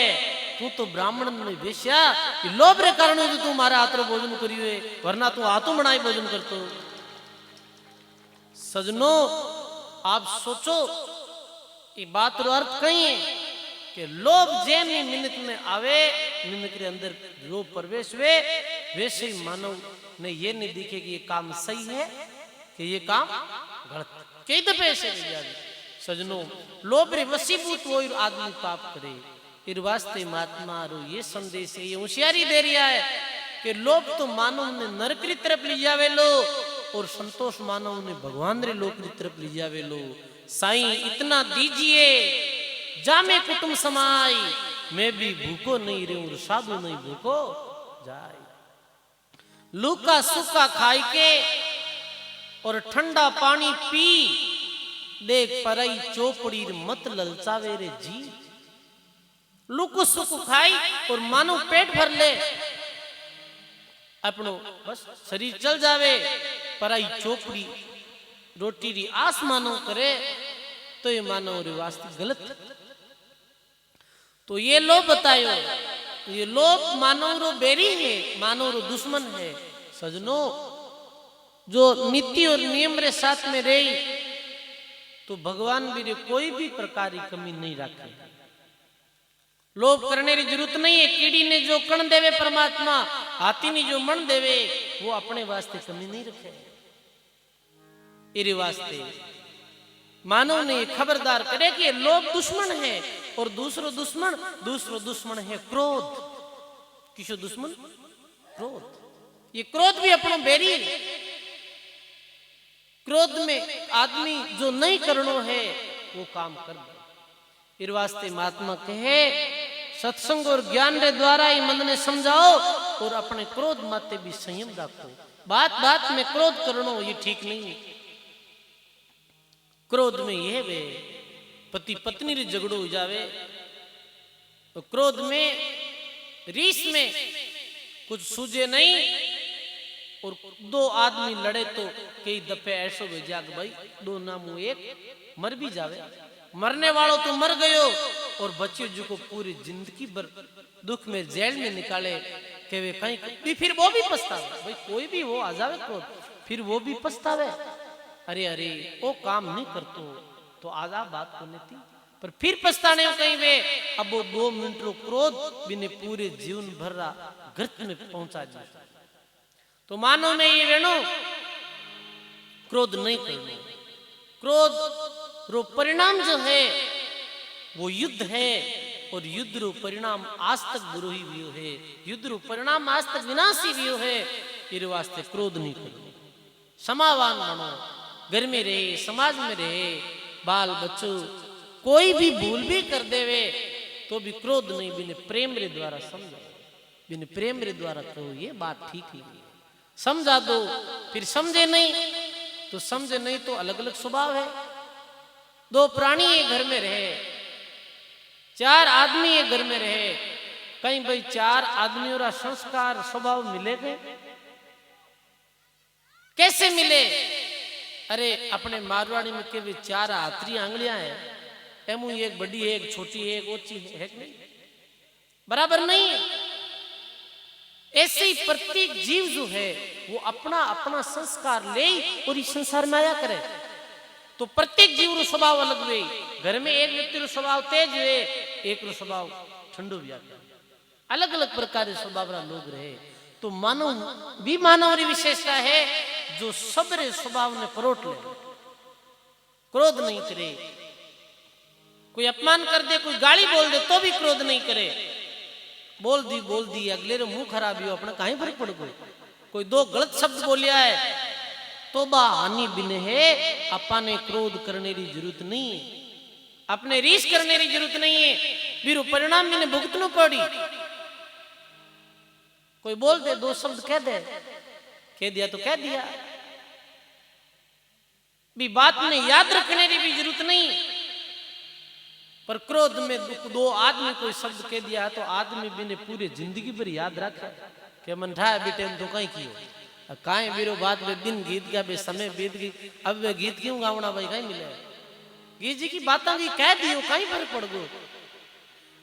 S1: तू तो ब्राह्मण में वेश्या लोभ रे कारण तू तुम्हारा हाथरो भोजन करियो है वरना तू हाथों बनाई भोजन करतो। सजनो आप सोचो ये बात रो अर्थ कहीं है कि लोभ जैनी मिनट में आवे मिनट के अंदर लोभ प्रवेश वे वैसे ही मानव ने ये नहीं दिखे कि ये काम सही है कि ये काम गलत कई दफे ऐसे सजनो लोभ रे वसीभूत वो आदमी पाप करे इर वास्ते महात्मा रो ये संदेश है ये होशियारी दे रिया है कि लोभ तो मानव ने नरक की तरफ ले जावे लो और संतोष मानव ने भगवान रे लोक की तरफ ले जावे लो। साईं इतना दीजिए जामे कुटुंब समाई मैं भी भूखो नहीं रहूं साधु नहीं भूखो जाए लूका सूखा खाई के और ठंडा पानी पी देख परई चोपड़ी मत ललचावे रे जी। लूको सुख खाई और मानो पेट भर ले अपनो बस शरीर चल जावे परई चोपड़ी रोटी री आस मानो करे तो ये मानो रे वास्ते गलत। तो ये लोभ बतायो ये लोभ मानव रो बेरी है मानव रो दुश्मन है। सजनो जो नीति और नियम रे साथ में रही तो भगवान भी रे कोई भी प्रकार की कमी नहीं रखे। लोभ करने की जरूरत नहीं है। कीड़ी ने जो कण देवे परमात्मा हाथी ने जो मन देवे वो अपने वास्ते कमी नहीं रखे। इरे वास्ते मानव ने खबरदार करे कि लोभ दुश्मन है और दूसरो दुश्मन है क्रोध। किसो दुश्मन क्रोध। ये क्रोध भी अपना बेरी है। क्रोध में आदमी जो नहीं करनो है वो काम कर दे। इस वास्ते महात्मा कहे सत्संग और ज्ञान रे द्वारा ही मन ने समझाओ और अपने क्रोध माते भी संयम रखो। बात बात में क्रोध करनो ये ठीक नहीं है। क्रोध में यह वे पति पत्नी रे झगड़ो हो जावे तो क्रोध में रीस में कुछ सूझे नहीं और 2 आदमी लड़े तो कई दफे ऐसो भेजा कि भाई 2 नामू एक मर भी जावे। मरने वालों तो मर गयो और बच्चे जो को पूरी जिंदगी भर दुख में जेल में निकाले कि वे कहीं फिर वो भी पछतावे। भाई कोई भी वो आ जावे क्रोध फिर वो भी पछतावे। अरे अरे वो काम नहीं करतो तो आजा बात को नहीं पर फिर पछताने कहीं वे अब वो 2 मिनट रो क्रोध बिने पूरे जीवन भर गर्त में पहुंचा जाए। तो मानो में ये वेणो क्रोध नहीं करना। क्रोध रो परिणाम जो है वो युद्ध है और युद्ध रो परिणाम आज तक बुरोही भी है। युद्ध रो परिणाम आज तक विनाशी भी है। इस वास्ते क्रोध नहीं करना। समावान बनो घर में रहे समाज में रहे बाल बच्चों कोई भी भूल भी कर देवे तो भी क्रोध नहीं बिना प्रेम रे द्वारा समझाओ। बिना प्रेम रे द्वारा कहो ये बात ठीक ही है समझा दो। फिर समझे नहीं तो समझे नहीं तो अलग अलग स्वभाव है। 2 प्राणी एक घर में रहे 4 आदमी एक घर में रहे कहीं भाई 4 आदमियों का संस्कार स्वभाव मिले गए कैसे मिले? अरे अपने मारवाड़ी में केवल 4 हाथरी आंगलियां हैं, एमू एक बड़ी है, एक छोटी है, एक ऊंची है कि नहीं? बराबर नहीं है। ऐसे ही प्रत्येक जीव जो है वो अपना अपना संस्कार ले और इस संसार में आया करे। तो प्रत्येक जीव रो स्वभाव अलग हुए। घर में एक व्यक्ति रो स्वभाव तेज हुए, एक रो स्वभाव ठंडो भी आता। अलग अलग प्रकार के स्वभाव रा लोग रहे। तो मानव भी मानव री विशेषता है जो सबरे स्वभाव ने परोट ले, क्रोध नहीं करे। कोई अपमान कर दे, कोई गाली बोल दे तो भी क्रोध नहीं करे। बोल दी अगले रो मुंह खराब हो, अपना कहीं फर्क पड़ गई। कोई 2 गलत शब्द बोलिया है तो बा हानि बिन है, अपने क्रोध करने की जरूरत नहीं है, अपने रीस करने की जरूरत नहीं है। बिरु परिणाम मैंने भुगतनो पड़ी। कोई बोल दे, 2 शब्द कह दिया तो कह दिया, भी बात में याद रखने की भी जरूरत नहीं। पर क्रोध में 2 आदमी कोई शब्द कह दिया तो आदमी बिने पूरे जिंदगी भर याद रखे कि मन था बेटे तो कहीं कियो काहे बीरो बात में दिन गीत गया बे समय बीत गई, अब वे गीत क्यों गावना भाई कहीं मिले? गीत जी की बातें की कह दियो कहीं फर्क पड़ गो।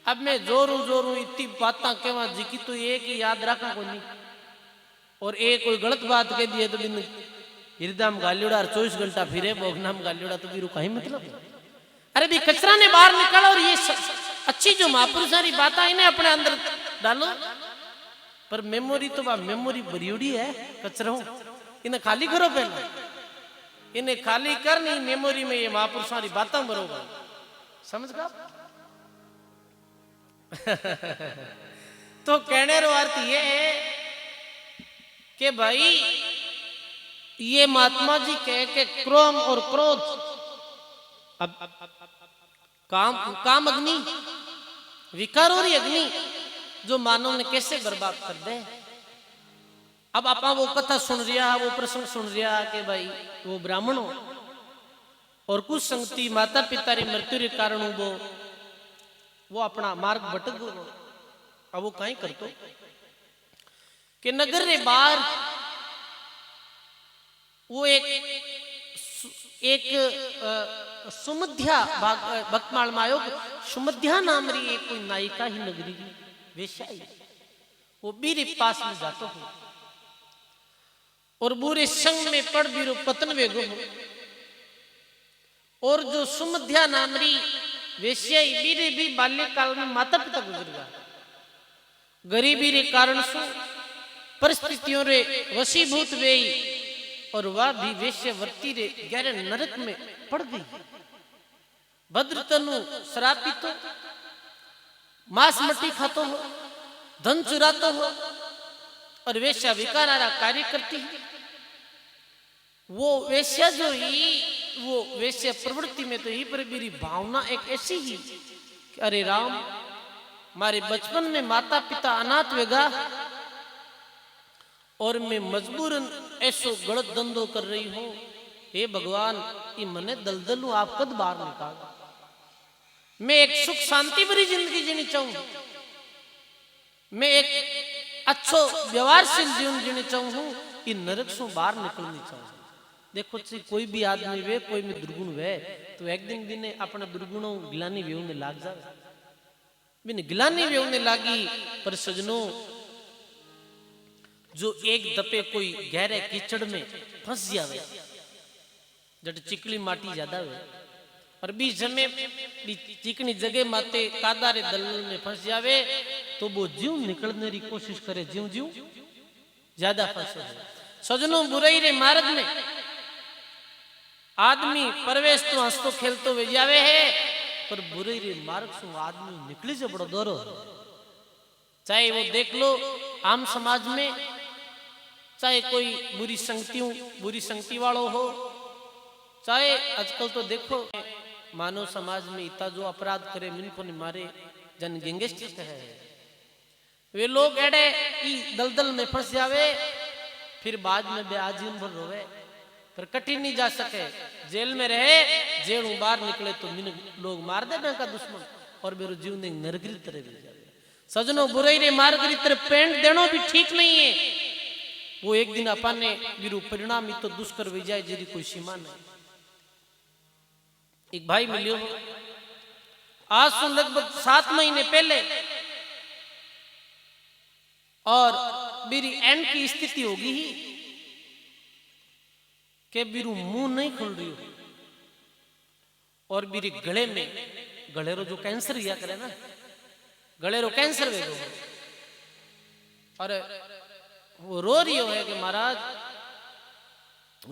S1: अब मैं जोरू इतनी बातें कहवा जी की तो एक ही याद रखा को नहीं, और एक कोई गलत बात कह दी है तो बिन हृदय में गालियोड़ा 24 घंटा फिरे भोगना में गालियोड़ा तो बीरो कहीं मतलब। अरे भी कचरा ने बाहर निकालो और ये अच्छी जो महापुरुषों की बात इन्हें अपने अंदर डालो। पर मेमोरी तो मेमोरी बरियोड़ी है, कचरा इन्हें खाली करो पहले, इन्हें खाली कर नहीं मेमोरी में ये महापुरुषों की बातें बरोबर समझ गया। तो कहने रो अर्थ ये है कि भाई ये महात्मा जी कह के क्रोम और क्रोध, अब काम अग्नि विकार और अग्नि जो मानव ने कैसे बर्बाद कर दे। अब आप वो कथा सुन रिया, वो प्रसंग सुन रिया कि भाई वो ब्राह्मणों और कुछ संगति माता पिता री मृत्यु के कारण वो अपना मार्ग भटक गो। अब वो कहीं करतो कि नगर रे बाहर वो एक सुमध्या भक्तमाल मायोग सुमध्या नाम री एक कोई नायिका ही नगरी की वेश्याई, वो बीरे पास में जातो हो और बुरे संग में पड़ बीरो पतन वेगो हो। और जो सुमध्या नाम री वेश्याई बीरे भी बाल्यकाल में माता पिता गुजर गया। गरीबी रे कारण से परिस्थितियों रे वशीभूत वेई और वह भी वेश्यावृत्ति रे गहरे नरक में पड़ गई। भद्रतनु शराब पीतो, मांस मट्टी खातो हो, धन चुरातो हो और वेश्या विकारा कार्य करती है। वो वेश्या जो ही वो वेश्या प्रवृत्ति में तो ही पर मेरी भावना एक ऐसी ही कि अरे राम हमारे बचपन में माता पिता अनाथ वेगा और मैं मजबूरन ऐसो गलत धंधो कर रही हूं। हे भगवान ये मने दलदलू आप कद बाहर निकाल। मैं एक सुख शांति भरी जिंदगी जीनी चाहूं, मैं एक अच्छो व्यवहारशील जीवन जीनी चाहूं, ये नरक से बाहर निकलनी चाहूं। देखो कोई भी आदमी वे कोई में दुर्गुण वे तो एक दिन भी ने अपने दुर्गुणों गिलानी वे उन्हें लाग जाए, बिन गिलानी वे उन्हें लागी। पर सजनों जो एक दपे कोई गहरे कीचड़ में फंस जावे, जट चिकली माटी ज्यादा हुए और बीच में चिकनी जगह माते कादारे दलदल में फंस जावे तो वो जीव निकलने की कोशिश करे, जीव ज्यादा फंसे। सजनों बुराई रे मार्ग में आदमी प्रवेश तो हंसतो खेलतो वे जावे है, पर बुराई रे मार्ग से आदमी निकली से बड़ो दौरो। चाहे वो देख लो आम समाज में, चाहे कोई बुरी संगति वालों हो, चाहे आजकल तो देखो मानव समाज में इतना जो अपराध करे मिनको ने मारे जन गैंगस्टर है, वे लोग एडे दलदल में फंस जावे फिर बाद में बे आजीवन भर रोवे पर कठिन नहीं जा सके, जेल में रहे, जेल बाहर निकले तो मिन लोग मार दे का दुश्मन और मेरे जीवन नरक की तरह भी जावे। सजनों बुराई रे मार्ग की तरफ पेंट देना भी ठीक नहीं है। वो एक दिन अपने बिरु परिणाम तो दुष्कर विजय जी कोई सीमा नहीं। एक भाई मिलियो आज से लगभग 7 महीने पहले, और मेरी एंड की स्थिति होगी ही कि बिरु मुंह नहीं खुल रही हो, और मेरे गले में गलेरो जो कैंसर हुआ करे ना, गलेरो कैंसर वे और वो रो रही है कि महाराज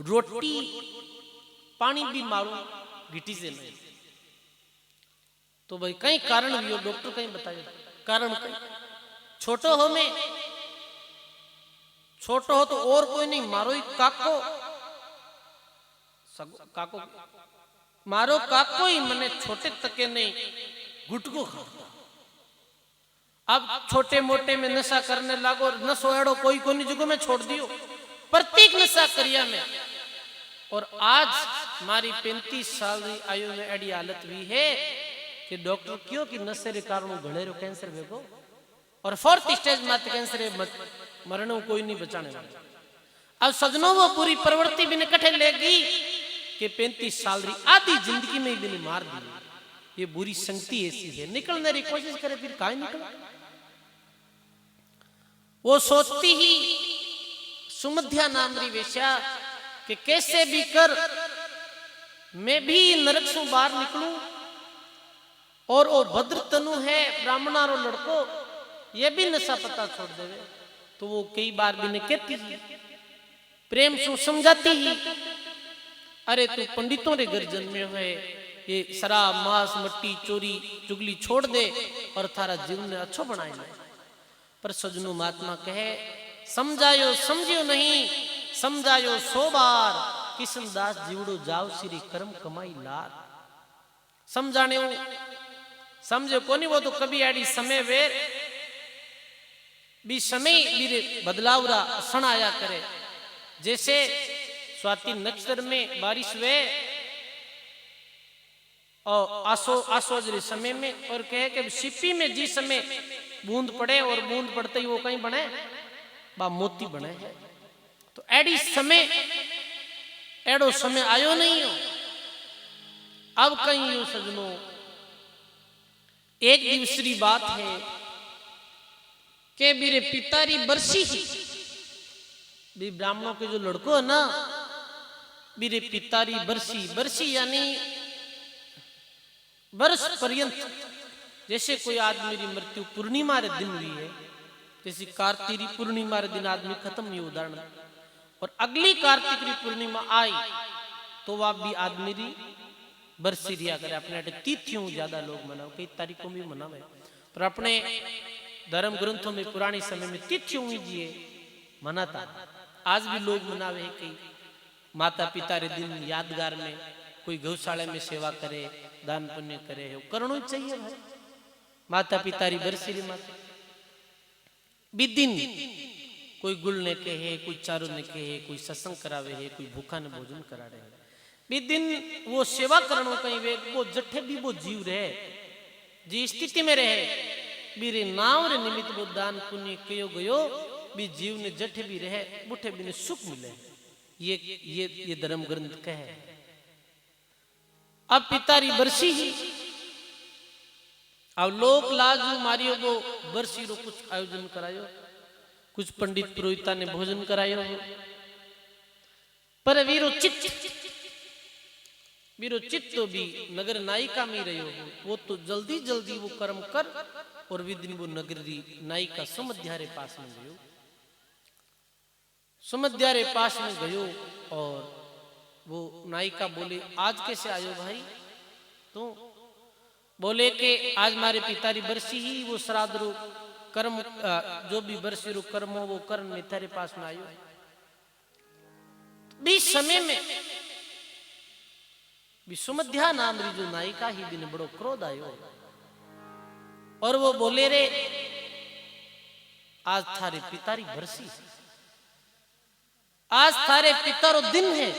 S1: रोटी पानी भी मारू गिटी से नहीं। तो भाई कई कारण भी हो, डॉक्टर कहीं बताइए कारण कहीं। छोटो हो में छोटो हो तो और कोई नहीं, मारो ही काको काको मारो काको ही मने छोटे तके नहीं गुटको खाता। अब छोटे मोटे में नशा करने लागो, नशो एड़ो कोई कोनी जुगो में छोड़ दियो, प्रत्येक नशा करिया में। और आज हमारी 35 साल की आयु में एडी हालत भी है कि डॉक्टर क्यों कि नशे के कारण गलेरो कैंसर वेगो, और 4th स्टेज मात्र कैंसर है, मरण कोई नहीं बचाने वाला। अब सजनों वो पूरी प्रवृत्ति भी कठे लेगी कि 35 साल की आधी जिंदगी में भी मार दी। ये बुरी संगति ऐसी है, निकलने की कोशिश करे फिर कहीं निकल। वो सोचती ही सुमध्या नाम री वेश्या कि कैसे भी कर मैं भी नरक से बाहर निकलूं, और वो भद्र तनु है ब्राह्मणा रो लड़को ये भी नशा पता छोड़ देवे। तो वो कई बार भी ने कहती ही प्रेम से समझाती ही, अरे तू पंडितों रे घर जन्मे हुए, ये शराब मांस मट्टी चोरी चुगली छोड़ दे और थारा जीवन ने अच्छो बनाए। पर सजनों महात्मा कहे समझायो समझियो नहीं, समझायो 100 बार, किशनदास जीवड़ो जाओ श्री कर्म कमाई लार। समझाने समझो कोनी, वो तो कभी आड़ी समय वेर भी समय बीरे बदलावरा क्षण आया करे। जैसे स्वाति नक्षत्र में बारिश वे और आसोजरी समय में, और कहे कि सिप्पी में जिस समय बूंद पड़े और बूंद पड़ते ही वो कहीं बने बा मोती बने है। तो एडी समय एडो समय आयो नहीं हो। अब कहीं यू सजनों एक दिवसरी बात है कि मेरे पितारी बरसी ही भी ब्राह्मणों के जो लड़को है ना, मेरे पितारी बरसी यानी वर्ष पर्यंत। जैसे कोई आदमी की मृत्यु पूर्णिमा रे दिन हुई है, जैसे कार्तिक पूर्णिमा रे दिन आदमी खत्म हुई उदाहरण, और अगली कार्तिक री पूर्णिमा आई तो वह भी आदमी री बरसी रिया करे। अपने तिथियों ज्यादा लोग मनाओ, कई तारीखों में मनावे, पर अपने धर्म ग्रंथों में पुराने समय में तिथियों में जिए मनाता। आज भी लोग मनावे है, कई माता पिता रे दिन यादगार में कोई गौशाला में सेवा करे, दान पुण्य करे, हो करना चाहिए भाई। माता पिता री बरसी री माता भी दिन कोई गुल ने कहे, कोई चारों ने कहे, कोई सत्संग करावे है, कोई भूखा ने भोजन करा रहे है। भी दिन वो सेवा करनो कहीं वे वो जठे भी वो जीव रहे जी स्थिति में रहे, बीरे नाव रे निमित्त वो दान पुण्य कयो गयो, भी जीव ने जठे भी रहे बुठे भी ने सुख मिले। ये धर्म ग्रंथ कहे। अब पितारी बरसी ही, अब लोक लाजू मारियो वो बरसी रो कुछ आयोजन करायो, कुछ पंडित पुरोहिता ने भोजन करायो, पर वीरो चित्त तो भी नगर नायिका में रहो, वो तो जल्दी जल्दी वो कर्म कर, और वे दिन वो नगरी नायिका सुमध्यारे पास में गयो। सुमध्यारे पास में गयो और वो नायिका बोले आज कैसे आयो भाई? तो बोले कि आज हमारे पितारी बरसी ही, वो श्राद्ध रो कर्म जो भी बरसी रो कर्म हो वो कर्म में तेरे पास में आयो। बीस समय में सुमध्या नाम री जो नायिका ही दिन बड़ो क्रोध आयो, और वो बोले रे आज थारे पितारी बरसी, आज थारे पितारो दिन है,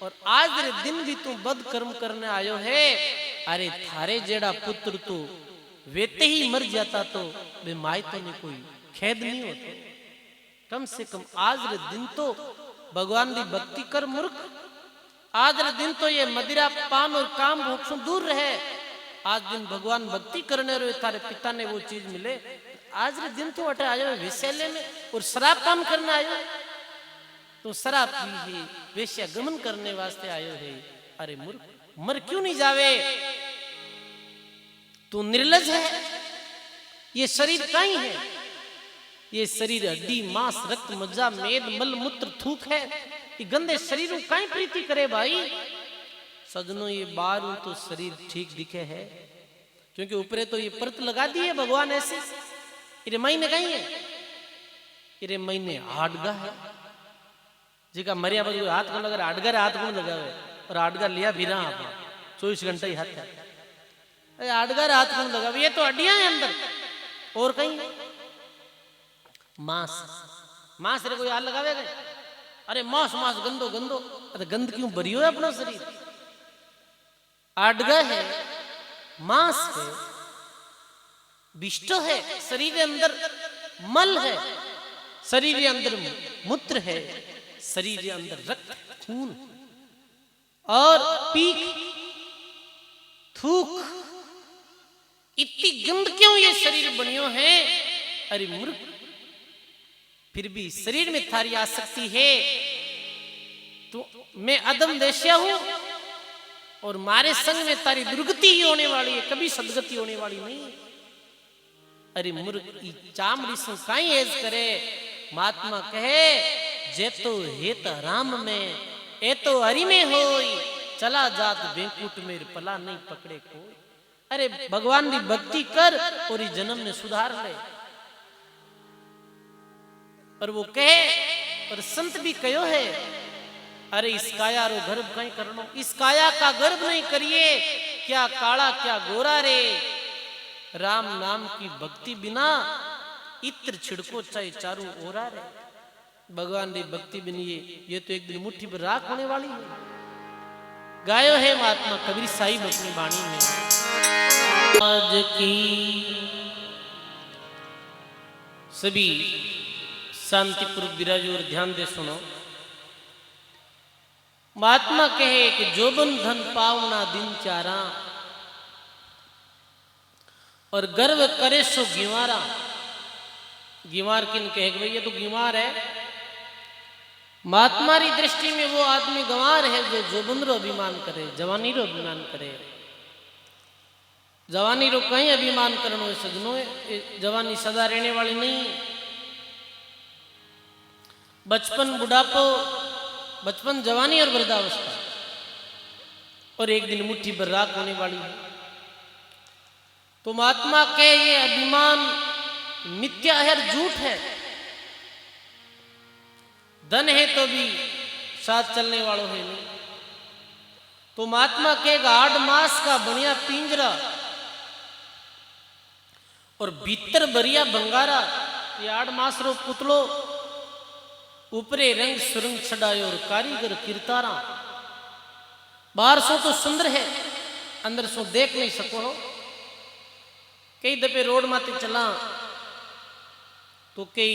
S1: और आज रे दिन भी तू बद कर्म करने आयो है। अरे थारे जेड़ा पुत्र तो वेते ही मर जाता तो वे माई तो ने कोई खेद नहीं होता। कम से कम आज रे दिन तो भगवान की भक्ति कर मूर्ख। आज रे दिन तो ये मदिरा पान और काम भोग से दूर रहे। आज दिन भगवान भक्ति करने रहे, तारे पिता ने वो चीज मिले। आज रे दिन तो अटे आयो विषैले में और शराब पान करने आयो, तो शराब पी है, वेश्या गमन करने वास्ते आयो है। अरे मूर्ख, मर क्यों नहीं जावे? तू निर्लज है। ये शरीर कहीं है? ये शरीर हड्डी मांस रक्त मज्जा मेद मल मूत्र थूक है। ये गंदे शरीर को कहीं प्रीति करे भाई। सजनों, ये बाहर तो शरीर ठीक दिखे है, क्योंकि ऊपरे तो ये परत लगा दी है भगवान ऐसे। इरे महीने कहीं है? इरे महीने हाडगा है, जिका मरिया बदू हाथ को लगा हाडगा हाथ को लगावे और हाडगा लिया भी रहा आप 24 घंटे ही हाथ है। हाडगा हाथ को लगावे, ये तो हड्डियां है अंदर और कहीं। मांस मांस रे कोई हाथ लगावेगा? अरे मांस मांस गंदो गंदो। अरे गंद क्यों भरी हो अपना शरीर? आडगा है, मांस है, विष्ट है, शरीर के अंदर मल है, शरीर के अंदर मूत्र है, शरीर के अंदर रक्त खून और पीक थूक। इतनी गंद क्यों ये शरीर बनियो है? अरे मूर्ख, फिर भी शरीर में थारी आसक्ति है। तो मैं अदम देश्या हूं और मारे संग में तारी दुर्गति ही होने वाली है, कभी सदगति होने वाली नहीं। अरे मूर्ख, चामड़ी से काई ऐज करे? महात्मा कहे, जे तो हेत राम में ए तो हरि में होई, चला जात बेंकुट में पला नहीं पकड़े कोई। अरे भगवान की भक्ति कर और इस जन्म में सुधार ले। और वो कहे, और संत भी कहो है, अरे इस काया रो गर्भ कहीं करनो, इस काया का गर्भ नहीं करिए, क्या काला क्या गोरा रे। राम नाम की भक्ति बिना इत्र छिड़को चाहे चारों ओरा रे। भगवान की भक्ति बिना ये तो एक दिन मुट्ठी पर राख होने वाली है। गायो है महात्मा कबीर साहिब अपनी वाणी में। आज की सभी शांतिपूर्वक विराजो और ध्यान दे सुनो। महात्मा कहे कि जोबन धन पावना दिन चारा और गर्व करे सो गिवारा। गिवार किन कहे भाई ये तो गिवार है। महात्मा की दृष्टि में वो आदमी गंवार है जो जोबन रो अभिमान करे, जवानी रो अभिमान करे। जवानी रो कहीं अभिमान करनो है सजनो, जवानी सदा रहने वाली नहीं। बचपन बुढ़ापो, बचपन जवानी और वृद्धावस्था, और एक दिन मुट्ठी भर राख होने वाली है। तो महात्मा के ये अभिमान मिथ्या है, झूठ है। धन है तो भी साथ चलने वालों है नहीं। तो महात्मा के 8 मास का बढ़िया पिंजरा और भीतर बरिया बंगारा, ये 8 मास रो पुतलो, ऊपरे रंग सुरंग छड़ायो और कारीगर किरतारा। बाहर सो तो सुंदर है, अंदर सो देख नहीं सको हो। कई दफे रोड माते चला तो कई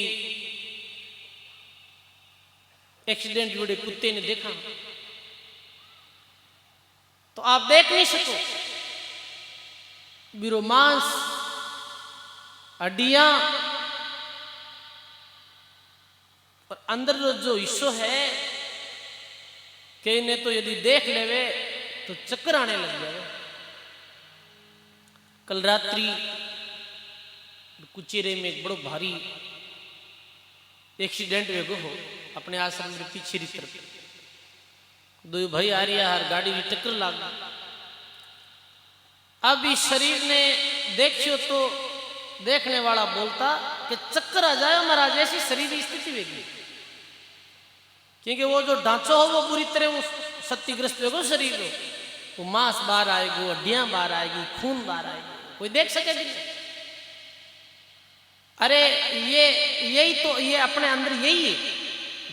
S1: एक्सीडेंट जुड़े कुत्ते ने देखा तो आप देख नहीं सको। बिरो मांस हड्डियां और अंदर जो हिस्सो है कई ने तो यदि देख लेवे तो चक्कर आने लग जाए। कल रात्रि कुचेरे में एक बड़ो भारी एक्सीडेंट वेगो हो अपने आश्रम में पीछे तरफ। 2 भाई आ रही हर गाड़ी में टक्कर लाग। अब इस शरीर ने देखियो तो देखने वाला बोलता कि चक्कर आ जाए महाराज, ऐसी शरीर की स्थिति वेगी। क्योंकि वो जो ढांचो हो वो पूरी तरह वो क्षतिग्रस्त होगा शरीर को। वो मांस बाहर आएगी, हड्डियां बाहर आएगी, खून बाहर आएगी, कोई देख सकेगी नहीं। अरे ये यही तो, ये अपने अंदर यही है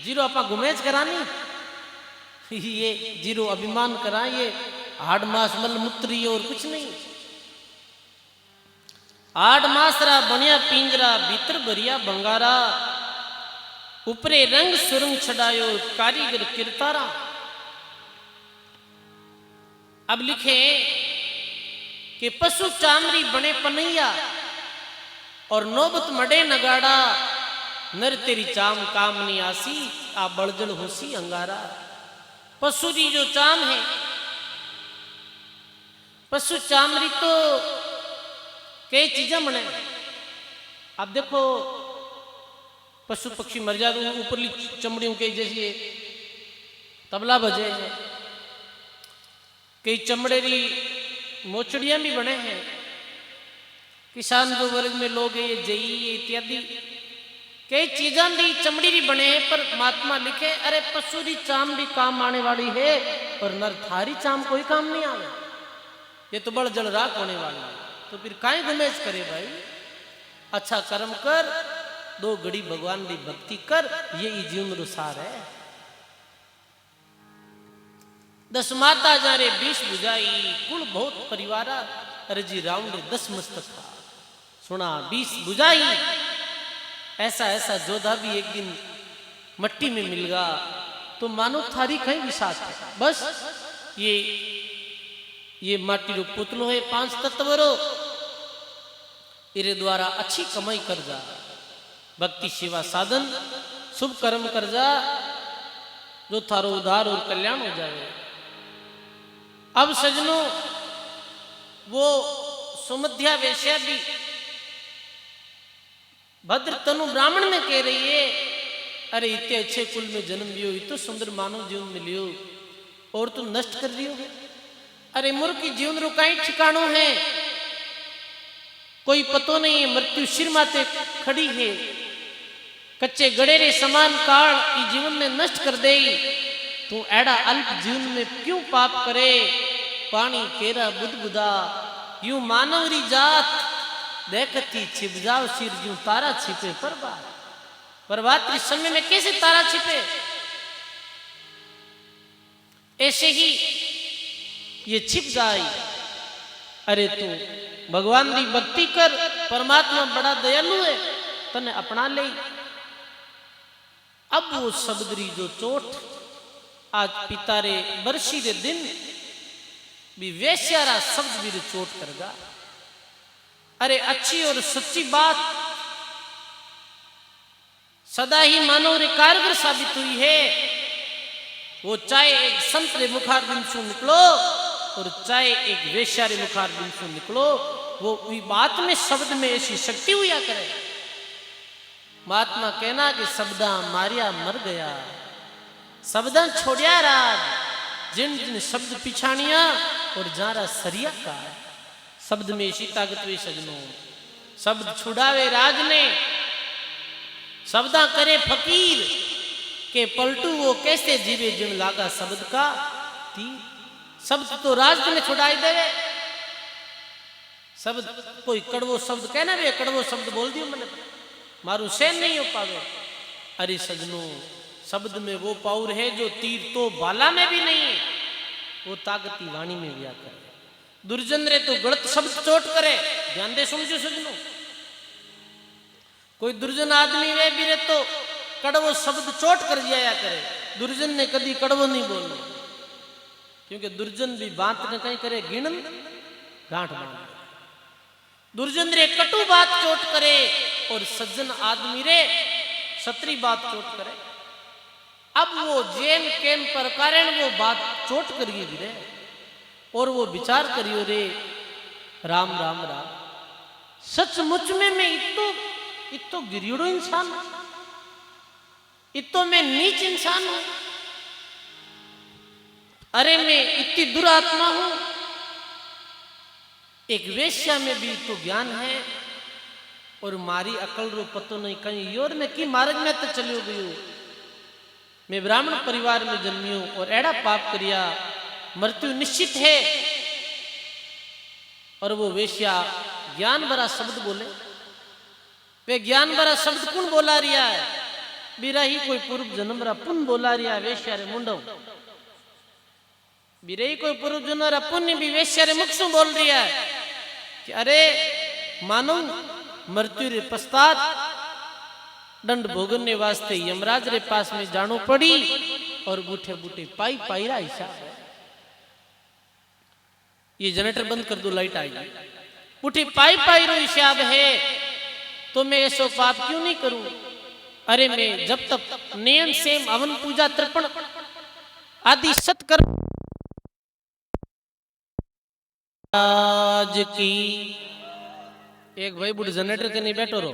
S1: जीरो अपा गुमेज करानी, ये जीरो अभिमान करा, ये हाड मास मल मूत्री और कुछ नहीं। 8 मास रा बनिया पिंजरा भीतर भरिया बंगारा ऊपरे रंग सुरंग छड़ायो कारीगर किरतारा। अब लिखे कि पशु चामरी बने पनैया और नौबत मडे नगाड़ा, नर तेरी चाम काम नहीं आसी आ बड़जल होसी अंगारा। पशु की जो चाम है, पशु चामरी तो कई चीजें बने। आप देखो पशु पक्षी मर जाते ऊपरली चमड़ियों के जैसे तबला बजे हैं, कई चमड़े की मोचड़ियां भी बने हैं। किसान जो वर्ग में लोग हैं, ये जई इत्यादि कई चीज़ां दी चमड़ी भी बने हैं। पर महात्मा लिखे अरे पशु की चाम भी काम आने वाली है, पर नर थारी चाम कोई काम नहीं आवे, ये तो बड़ जल राख होने वाली है। तो फिर काहे गुमेज करे भाई, अच्छा कर्म कर, 2 घड़ी भगवान की भक्ति कर, ये जीवन रुसार है। 10 माता जारे 20 बुझाई, कुल बहुत परिवारा, अरजी राउंड 10 मस्तक था। सुना 20 बुझाई, ऐसा ऐसा जोधा भी एक दिन मट्टी में मिल गया, तो मानो थारी कहीं विश्वास है। बस ये माटी रो पुतलो है 5 तत्वरो, इरे द्वारा अच्छी कमाई कर जा, भक्ति सेवा साधन शुभ कर्म कर जा, जो थारो उद्धार और कल्याण हो जाए। अब सजनों, वो सुमध्या वेश्या भी भद्र तनु ब्राह्मण में कह रही है, अरे इतने अच्छे कुल में जन्म लियो, इतना सुंदर मानव जीवन में लियो, और तुम नष्ट कर रही हो। अरे मूर्ख की जीवन रुकाई ठिकानो है, कोई पतो नहीं है, मृत्यु सिर माथे खड़ी है, कच्चे गड़ेरे समान काल ई जीवन में नष्ट कर दे। तू एड़ा अल्प जीवन में क्यों पाप करे, पानी केरा बुदबुदा, यूं मानवरी जात देखती छिप जाओ सिर, यूं तारा छिपे परबात। प्रभात समय में कैसे तारा छिपे, ऐसे ही ये छिप जाए। अरे तू भगवान की भक्ति कर, परमात्मा बड़ा दयालु है, तने अपना ले। अब वो शब्दरी जो चोट आज पितारे बरसी रे दिन भी वेश्यारा शब्द भी चोट करगा। अरे अच्छी और सच्ची बात सदा ही मानव रे कारगर साबित हुई है। वो चाहे एक संत रे मुखार बिन से निकलो और चाहे एक वेश्या रे मुखार बिन से निकलो, वो बात में शब्द में ऐसी शक्ति हुआ करे। महात्मा कहना कि शब्दा मारिया मर गया, शब्दा छोड़िया राज, जिन जिन शब्द पिछाणिया और जारा सरिया का। शब्द में ऐसी ताकत हुई सजनों, शब्द छुड़ावे राज ने, शब्दा करे फकीर के पलटू वो कैसे जीवे जिन लागा शब्द का तीर। शब्द तो राज में छुड़ाई देवे। शब्द कोई कड़वो शब्द कहना भी, कड़वो शब्द बोल दियो मैंने, मारू सहन नहीं हो पावे। अरे सजनों, शब्द में वो पावर है जो तीर तो बाला में भी नहीं है, वो ताकती वाणी में व्या करे। दुर्जन रे तो गलत शब्द चोट करे, ध्यान दे समझो सजनों। कोई दुर्जन आदमी वे भी रे तो कड़वो शब्द चोट कर दिया करे, दुर्जन ने कभी कड़वो नहीं बोलना, क्योंकि दुर्जन भी बात न कहीं करे गिणन गांठ बांध। दुर्जन रे कटु बात चोट करे और सज्जन आदमी रे सत्री बात चोट करे। अब वो जेन केन प्रकार वो बात चोट करिए भी रे, और वो विचार करियो रे राम राम राम, सचमुच में मैं इतो गिरियोड़ो इंसान हूं, इतो मैं नीच इंसान हूं। अरे मैं इतनी दुरात्मा हूं। एक वेश्या में भी तो ज्ञान है, और मारी अकल रो पतो नहीं कहीं योर में की मार्ग में तो चलियो गयो। मैं ब्राह्मण परिवार में जन्मियो और एड़ा पाप करिया, मृत्यु निश्चित है। और वो वेश्या ज्ञान भरा शब्द बोले, वे ज्ञान भरा शब्द कौन बोला रिया है, बीरा ही कोई पूर्व जन्म रा पुन बोला रिया है वेश्या रे मुंडो। बीरा ही कोई पूर्व जन्म रा पुण्य भी वेश्या रे मुख से बोल रिया है कि अरे मानो मृत्यु रे पश्चात दंड भोगने वास्ते यमराज रे पास में जानो पड़ी और बूठे बूठे पाई पाई रहा हिसाब है। ये जनरेटर बंद कर दो, लाइट आएगी। बूठे पाई पाई रो हिसाब है तो मैं ऐसो पाप क्यों नहीं करूं? अरे मैं जब तक नियम सेम हवन पूजा तर्पण आदि सत्कर्म आज की। एक भाई बुढ़ जनरेटर के नहीं बैठो रो,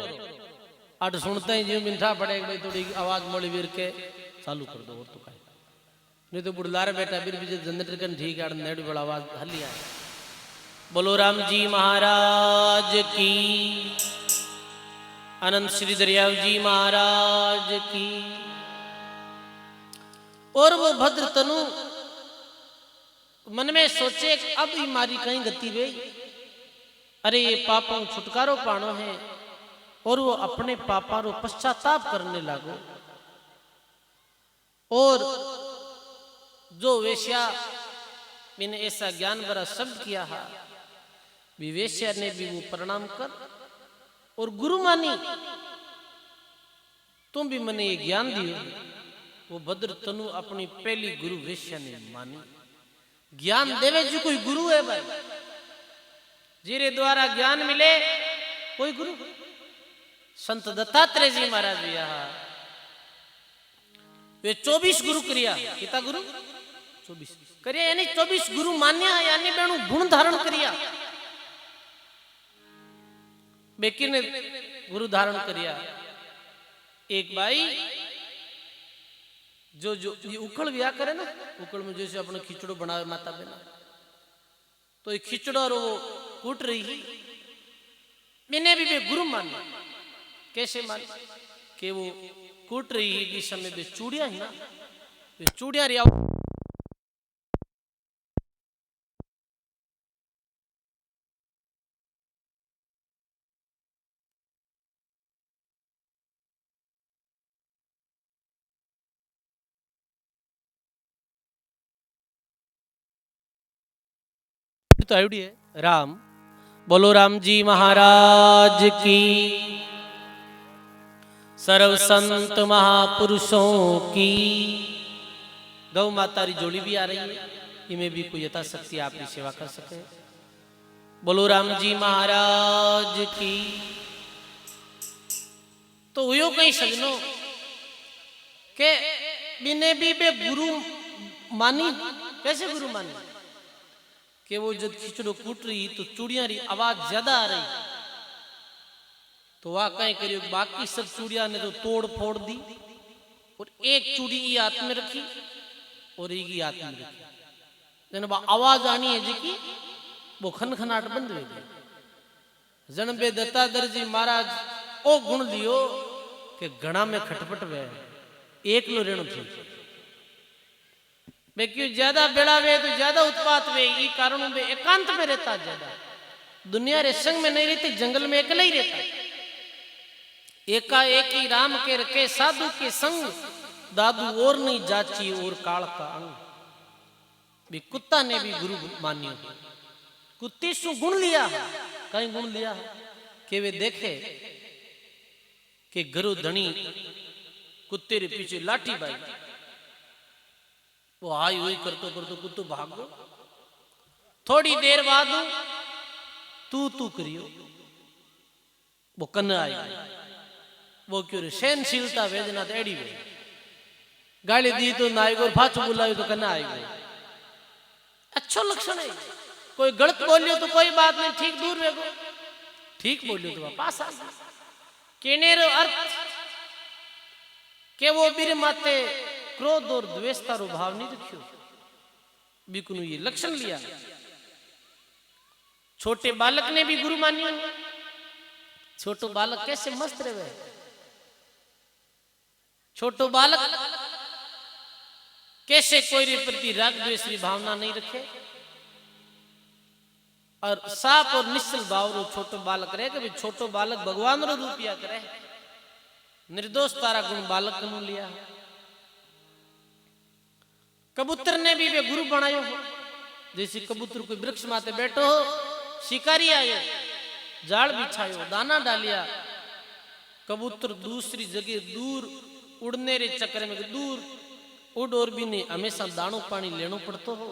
S1: आठ सुनते ही जीव मिठा पड़े भाई, थोड़ी आवाज मोड़ी वीर के चालू कर दो और तो कहीं नहीं तो बुढ़ लारे बैठा फिर भी जनरेटर के ठीक है नेड़ी बड़ा आवाज हल्ली आए। बोलो राम जी महाराज की, अनंत श्री दरियाव जी महाराज की। और वो भद्र तनु मन में सोचे अब ही मारी कहीं गति वे, अरे ये पापों छुटकारो पानो है। और वो अपने पापा रो पश्चाताप करने लागो। और जो वेश्या मैंने ऐसा ज्ञान भरा शब्द किया है, वेश्या ने भी वो प्रणाम कर और गुरु मानी, तुम भी मने ये ज्ञान दियो। वो भद्र तनु अपनी पहली गुरु वेश्या ने मानी। ज्ञान देवे जो कोई गुरु है भाई, जिरे द्वारा ज्ञान मिले कोई गुरु। संत दत्तात्रेय जी महाराज भी यहाँ वे 24 गुरु करिया। कितना गुरु? 24 करिया, यानी 24 गुरु मान्या, यानी बेणु गुण धारण करिया। बेकी ने गुरु धारण करिया। एक भाई जो ये उखड़ ब्याह करे ना, उखड़ में जैसे अपना खिचड़ो बनावे माता बहना, तो ये खिचड़ो और वो कूट रही है। मैंने भी गुरु माना। कैसे मान कि वो कूट रही है इस समय बे चूड़िया ही ना, वे चूड़िया रिया तो आयुडी है। राम बोलो राम जी महाराज की, सर्व संत महापुरुषों की। गौ माता री जोड़ी भी आ रही है, इनमें भी कोई यथाशक्ति आपकी सेवा कर सके। बोलो राम जी महाराज की। तो हुयो कहीं सजनो के बिने भी बे गुरु मानी। कैसे गुरु मानी? कि वो जब खिचड़ो कूट रही तो चूड़िया री आवाज ज्यादा आ रही, तो वह कहीं करियो बाकी सब चूड़िया ने तो तोड़ फोड़ दी और एक चूड़ी ये हाथ में रखी और एक ही हाथ में रखी। जन आवाज आनी है जी की वो खनखनाट बंद हो गई। जन बे दत्तात्रेय जी महाराज ओ गुण लियो कि घड़ा में खटपट वे एक लो रेणु थी। वे क्यों ज्यादा बेड़ा वे तो ज्यादा उत्पात वे, ये कारणों में एकांत में रहता ज्यादा, दुनिया रे संग में नहीं रहती, जंगल में अकेला ही रहता। एका एक ही राम के रखे साधु के संग, दादू और नहीं जाची और काल का अंग। भी कुत्ता ने भी गुरु मान्यो। कुत्ते सु गुण लिया, कहीं गुण लिया कि वे देखे कि गुरु धनी कुत्ते रे पीछे लाठी बाई, वो आई हुई करतो करतो कुत्तो भागो। थोड़ी देर बाद तू करियो वो कन्न आई। वो क्यों रे सहनशीलता वेदना तो एड़ी गई। गाली दी तो ना आई, फाचो बुलायो तो कन्न आई गई। अच्छो लक्षण है। कोई गलत बोलियो तो कोई बात नहीं, ठीक दूर वेगो, ठीक बोलियो तो पास आ। कहने रो अर्थ के वो बीर माते क्रोध और द्वेषता रो भाव नहीं रखियो, बिकुनु ये लक्षण लिया। छोटे बालक ने भी गुरु मानियो। छोटो बालक कैसे मस्त रहे। छोटो बालक कैसे कोई रे प्रति राग द्वेष की भावना नहीं रखे और साफ और निश्चल भाव रो छोटो बालक रहे। कभी छोटो बालक भगवान रो रूप या करे। निर्दोष तारा गुण बालक कनु लिया। कबूतर ने भी वे गुरु बनायो हो। जैसे कबूतर कोई वृक्ष माते बैठो हो, शिकारी आयो, जाल बिछायो, दाना डालिया, कबूतर दूसरी जगह दूर उड़ने रे चक्कर में दूर उड़ और भी नहीं हमेशा दाणो पानी लेनो पड़तो हो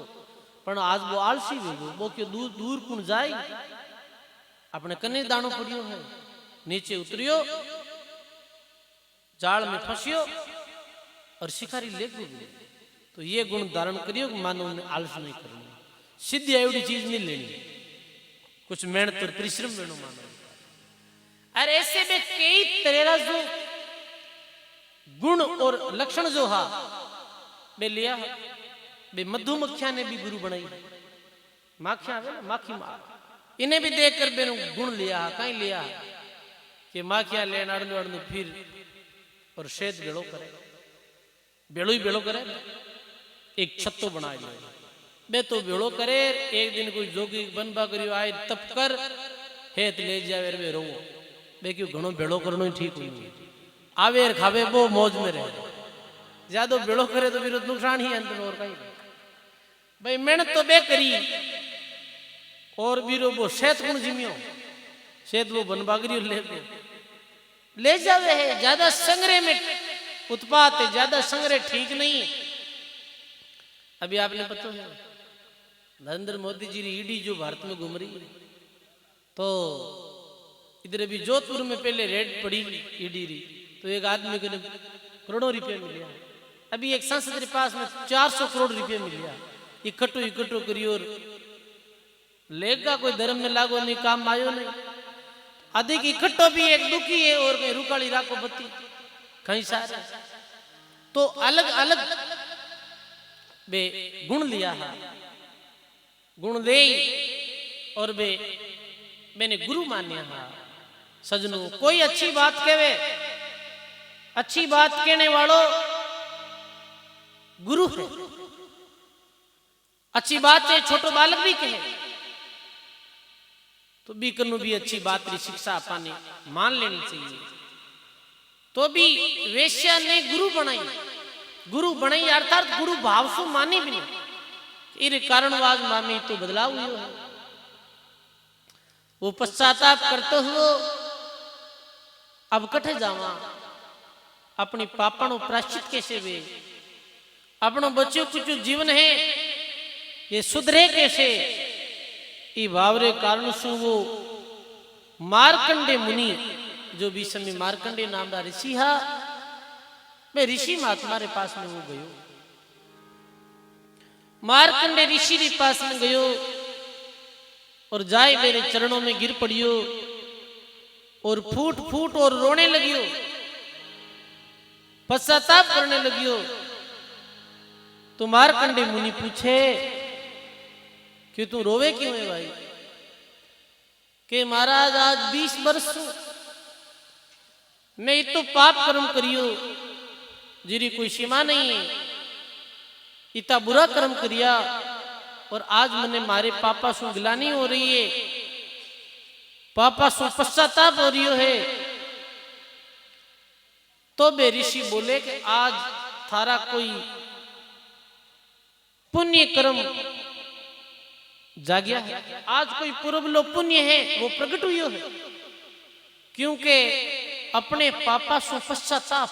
S1: पण आज वो आलसी हो गयो वो क्यों दूर दूर कुण जाए अपने कने दाणो पड़ियो है नीचे उतरियो जाल में फंसियो और शिकारी ले गयो तो ये गुण धारण करियो कि मानव ने आलस नहीं करना सिद्धि एवडी चीज नहीं लेनी कुछ मेहनत और परिश्रम लेनो मानव अरे ऐसे में कई तरह जो गुण और लक्षण जो हा बे लिया बे मधुमक्खिया ने भी गुरु बनाई माखिया माखी इन्हें भी देखकर बेनु गुण लिया कहीं लिया कि माखिया लेन अड़नु अड़नु फिर और शेद बेड़ो करे एक छत्तो बना लिया बे तो बेड़ो करे एक दिन कोई जोगी बनबा करियो आए तप कर हेत ले जावे रे रोवो बे क्यों घणो बेड़ो करनो ठीक नहीं आवे खावे वो मौज में रहे ज्यादा बेड़ो करे तो फिर नुकसान ही अंत में और कहीं भाई मेहनत तो बे करी और बीरो वो शेत गुण जिमियो शेत वो बनबागरी ले जावे है ज्यादा संग्रह में उत्पात है ज्यादा संग्रह ठीक नहीं है अभी आपने पता है नरेंद्र मोदी जी की ईडी जो भारत में घूम रही है तो इधर अभी जोधपुर में पहले रेड पड़ी ईडी री तो एक आदमी को करोड़ों रुपये मिलिया अभी एक संसद के पास में 400 करोड़ रुपये मिलिया इकट्ठो करी और लेगा कोई धर्म में लागो नहीं काम आयो नहीं अधिक इकट्ठो भी एक दुखी है और कहीं रुकाली राखो बत्ती कहीं सारे तो अलग अलग बे गुण लिया है गुण दे और बे मैंने गुरु मान्या है सजनों कोई अच्छी बात कहे अच्छी बात कहने वालों गुरु है अच्छी बात है छोटो बालक भी कहे तो भी कनु भी अच्छी बात की शिक्षा पाने मान लेनी चाहिए तो भी वेश्या ने गुरु बनाई अर्थात गुरु भाव सु मानी भी नहीं इरे कारणवाज मामी तो बदलाव हुआ है वो पश्चाताप करते हुए अब कठे जावा अपनी पापणों प्राश्चित कैसे वे अपनों बच्चों कुछ जीवन है ये सुधरे कैसे ई भावरे कारण सु वो मार्कंडे मुनि जो भी समय मार्कंडे नाम का ऋषि हा मैं ऋषि महात्मा रे पास में वो गयो मार्कंडे ऋषि रे पास में गयो और जाए मेरे चरणों में गिर पड़ियो और फूट फूट और रोने लगियो पश्चाताप करने लगियो तो मार्कंडे मुनि पूछे कि तू रोवे क्यों है भाई कि महाराज आज 20 वर्ष मैं इतो पाप कर्म करियो जिरी कोई सीमा नहीं है इतना बुरा कर्म करिया और आज मैंने मारे पापा सु गिलानी हो रही है पापा सु पश्चाताप हो रही है तो बे ऋषि बोले कि आज थारा कोई पुण्य कर्म जागिया है आज कोई पूर्वलो पुण्य है वो प्रकट हुई है क्योंकि अपने पापा सु पश्चाताप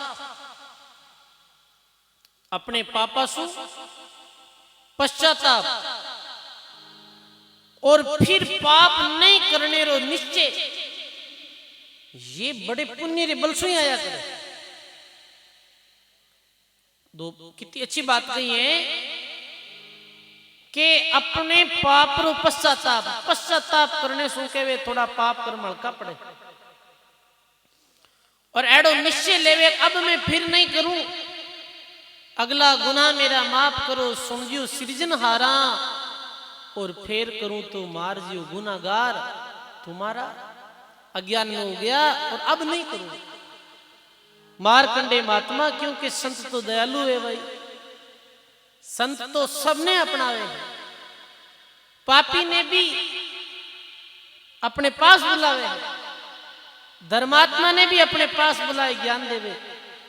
S1: अपने पापा सु पश्चाताप और फिर पाप नहीं करने रो निश्चय ये बड़े पुण्य रे बल से आया करे दो कितनी अच्छी बात कही है कि अपने पाप रो पश्चाताप करने सु के वे थोड़ा पाप कर्म हल्का पड़े और एडो निश्चय लेवे अब मैं फिर नहीं करूं अगला गुनाह मेरा माफ करो समझियो सृजनहारा और फिर करूं तो मार जियो गुनाहगार तुम्हारा अज्ञान में हो गया और अब नहीं करूं मार्कंडे महात्मा क्योंकि संत तो दयालु है भाई संत तो सबने अपनावे पापी ने भी अपने पास बुलावे धर्मात्मा ने भी अपने पास बुलाए ज्ञान देवे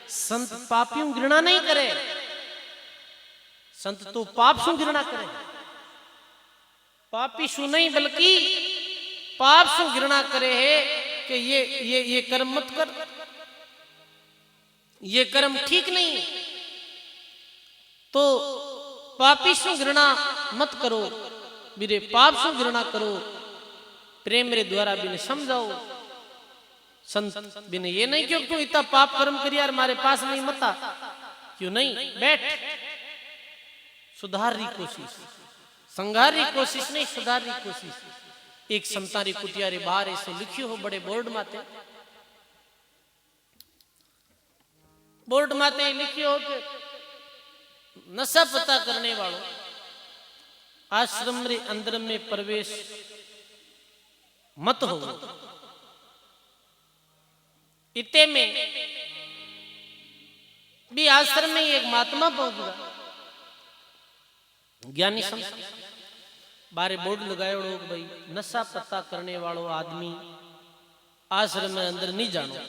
S1: संत पापियों घृणा नहीं करे संत तो पाप सु घृणा करे पापी सु नहीं बल्कि पाप सु घृणा करे है कि ये कर्म मत कर ये कर्म ठीक नहीं। तो पापी से घृणा मत करो, मेरे पाप से घृणा करो, प्रेम मेरे द्वारा बिने समझाओ। संत बिने ये नहीं क्यों तू इतना पाप कर्म कर यार हमारे पास नहीं मता, क्यों नहीं, बैठ, सुधार री कोशिश, संघार री कोशिश नहीं, सुधार री कोशिश। एक संतारी कुटिया रे बाहर ऐसे लिखियो हो बड़े बोर्ड माते, बोर्ड माते लिखियो हो कि नशा पता करने वालों आश्रम रे अंदर में प्रवेश मत हो। इतने में भी आश्रम में एक महात्मा पहुंच गया, ज्ञानी संत, बारे बोर्ड लगाए लोग भाई नशा पता करने वालों आदमी आश्रम में अंदर नहीं जानो।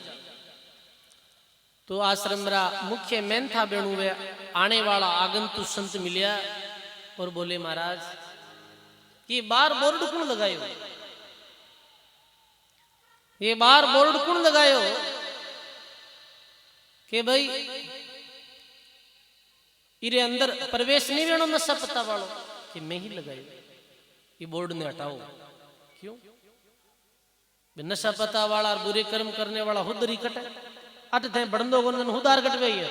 S1: तो आश्रम रा मुख्य मेन था बेणु वे आने वाला आगंतुक संत मिलिया और बोले महाराज कि बार बोर्ड कौन लगायो, ये बार बोर्ड कौन लगायो कि भाई इरे अंदर प्रवेश नहीं वेणो नशा पता वालों, कि मैं ही लगायो, ये बोर्ड ने हटाओ। क्यों, नशा पता वाला और बुरे कर्म करने वाला हुदरी कटे अट थे बड़ंदो गोंदन हुदार कटवे है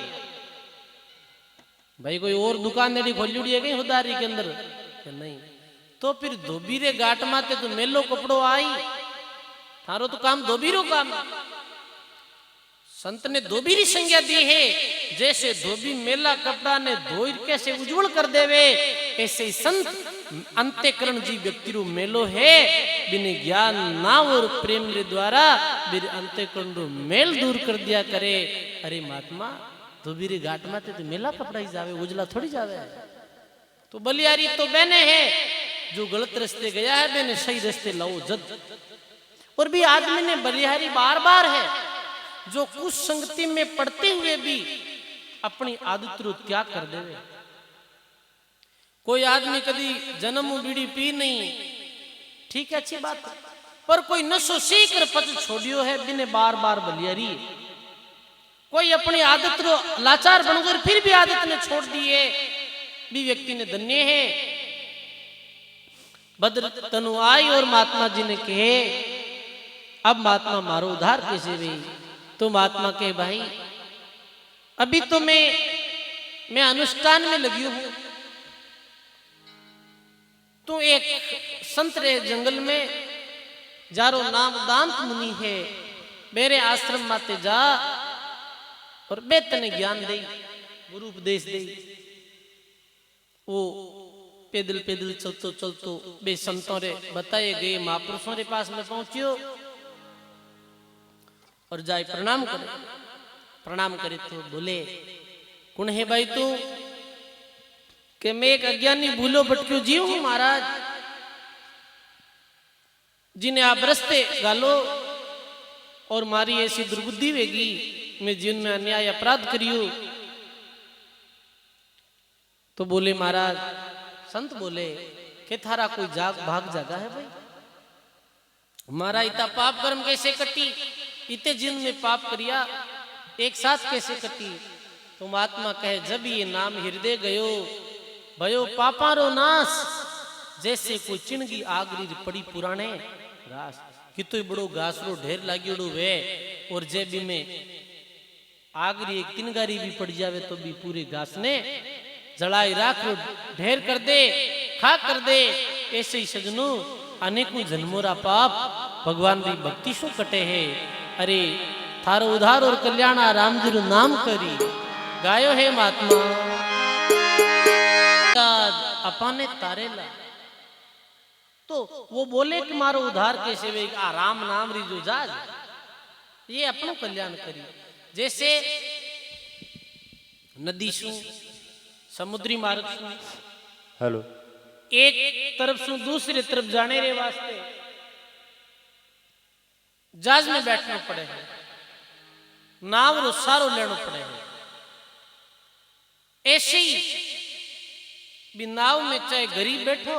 S1: भाई, कोई और दुकान नेड़ी खोली है कहीं हुदारी के अंदर नहीं। तो फिर धोबी रे गाट माते तो मेलो कपड़ो आई, थारो तो काम धोबी रो काम। संत ने धोबी री संज्ञा दी है, जैसे धोबी मेला कपड़ा ने धोई कैसे उज्जवल कर देवे, ऐसे ही संत अंत्यकरण जी व्यक्ति रू मेलो है, बिने ज्ञान नाम और प्रेम रे द्वारा बिर अंत्यकरण रू मेल दूर कर दिया करे। अरे महात्मा धोबी रे घाट माते तो मेला कपड़ा ही जावे, उजला थोड़ी जावे। तो बलियारी तो बहने है, जो गलत रास्ते गया है बेने सही रास्ते लाओ जद। और भी आदमी ने बलिहारी बार बार है, जो कुछ संगति में पड़ते हुए भी अपनी आदत रो त्याग कर देवे। कोई आदमी कभी जन्म बीड़ी पी नहीं, ठीक है अच्छी बात, पर कोई नशो सीख कर पच छोड़ियो है बिने बार बार बलियारी। कोई अपनी आदत रो लाचार बनकर फिर भी आदत ने छोड़ दी है, भी व्यक्ति ने धन्य है। भद्र तनु आई और महात्मा जी ने कहे अब महात्मा मारो उधार कैसे भी। तो महात्मा कहे भाई अभी तो मैं अनुष्ठान में लगी हूं, तू एक संत रे जंगल में जारो नाम दांत मुनि है, मेरे आश्रम माते जा और मैं तने ज्ञान दे, गुरु उपदेश दे। वो पैदल पैदल चलतो चलतो बे संतों रे बताए गए महापुरुषों रे पास में पहुंचियो और जाए प्रणाम करे। प्रणाम करे तो बोले कौन है भाई तू? कि मैं एक अज्ञानी भूलो भटक्यो जीव हूं महाराज, जिन्हें आप रस्ते गालो और मारी ऐसी दुर्बुद्धि वेगी, मैं जीवन में अन्याय अपराध करियो। तो बोले महाराज, संत बोले कि थारा कोई जाग भाग जागा है भाई? हमारा इतना पाप कर्म कैसे कटी, इतने जीवन में पाप करिया एक साथ कैसे कटी? तो महात्मा कहे जब ये नाम हृदय गयो भयो पापारो नाश, जैसे कोई चिणगी आगरी पड़ी पुराने घास, कितो बड़ो घास रो ढेर लागियोड़ो वे, और जेबी में आगरी एक तिनगारी भी पड़ जावे तो भी पूरे घास ने जलाई राख रो ढेर कर दे, खा कर दे। ऐसे ही सजनों अनेकों जन्मोरा पाप भगवान री भक्ति सो कटे है। अरे थारो उधार और कल्याणा राम जी रो नाम करी गायो है महात्मा अपने तारेला। तो वो बोले कि मारो उधार कैसे वे राम नाम री जो जाज ये अपनो कल्याण करी। जैसे नदी सु समुद्री मार्ग सु
S2: हेलो
S1: एक तरफ से दूसरी तरफ जाने रे वास्ते जहाज में बैठना पड़े है, नाव रो सारो लेना पड़े है। ऐसे ही भी नाव में चाहे गरीब बैठो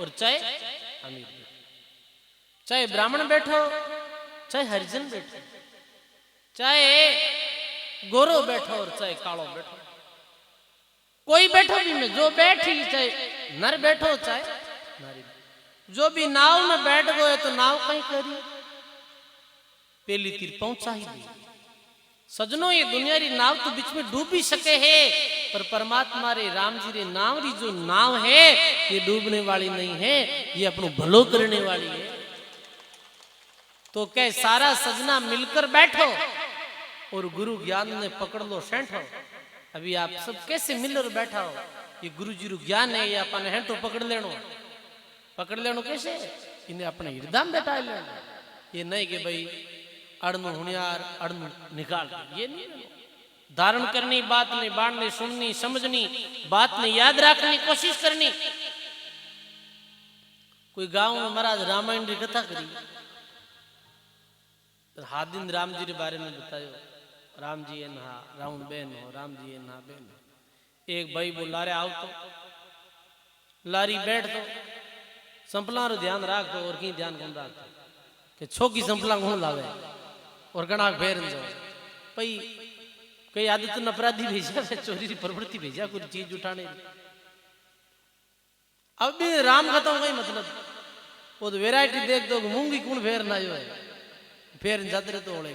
S1: और चाहे अमीर बैठो, चाहे ब्राह्मण बैठो चाहे हरिजन बैठो, चाहे गोरो बैठो और चाहे कालो बैठो, कोई बैठो भी में, जो बैठी चाहे नर बैठो चाहे नारी, जो भी नाव में बैठ गए तो नाव कहीं करी पहली तीर पहुंचा ही दी। सजनों ये दुनिया री नाव तो बीच में डूब भी सके है, पर परमात्मा रे राम जी रे नाम री जो नाव है ये डूबने वाली नहीं है, ये अपनो भलो करने वाली है। तो कह सारा सजना मिलकर बैठो और गुरु ज्ञान ने पकड़ लो सेंठो। अभी आप सब कैसे मिलकर बैठा हो, ये गुरु जी रू ज्ञान है, ये अपन है तो पकड़ लेनो कैसे, इन्हें अपने हृदय में बैठा लेना। ये नहीं कि भाई अड़नु हुनियार अड़नु निकाल, ये नहीं। धारण करनी बात नहीं, बांटनी सुननी समझनी बात नहीं, याद रखनी कोशिश करनी। कोई गांव में महाराज रामायण की कथा करी, हा दिन राम जी के बारे में बतायो, राम जी नहा रावण बहन हो, राम जी नहा बहन हो। एक भाई बोला रे आओ तो लारी बैठ तो संपला रो ध्यान राख दो, और की ध्यान कौन राख के छोकी संपला कौन लावे और गणा फेर जाओ भाई। कई आदत न अपराधी भेजा, चोरी की प्रवृत्ति भेजा, कुछ चीज उठाने। अब भी राम खत्म गई मतलब वो तो वेराइटी देख दो, मूंगी कौन फेर ना जो है फेर जाते रहे तो ओले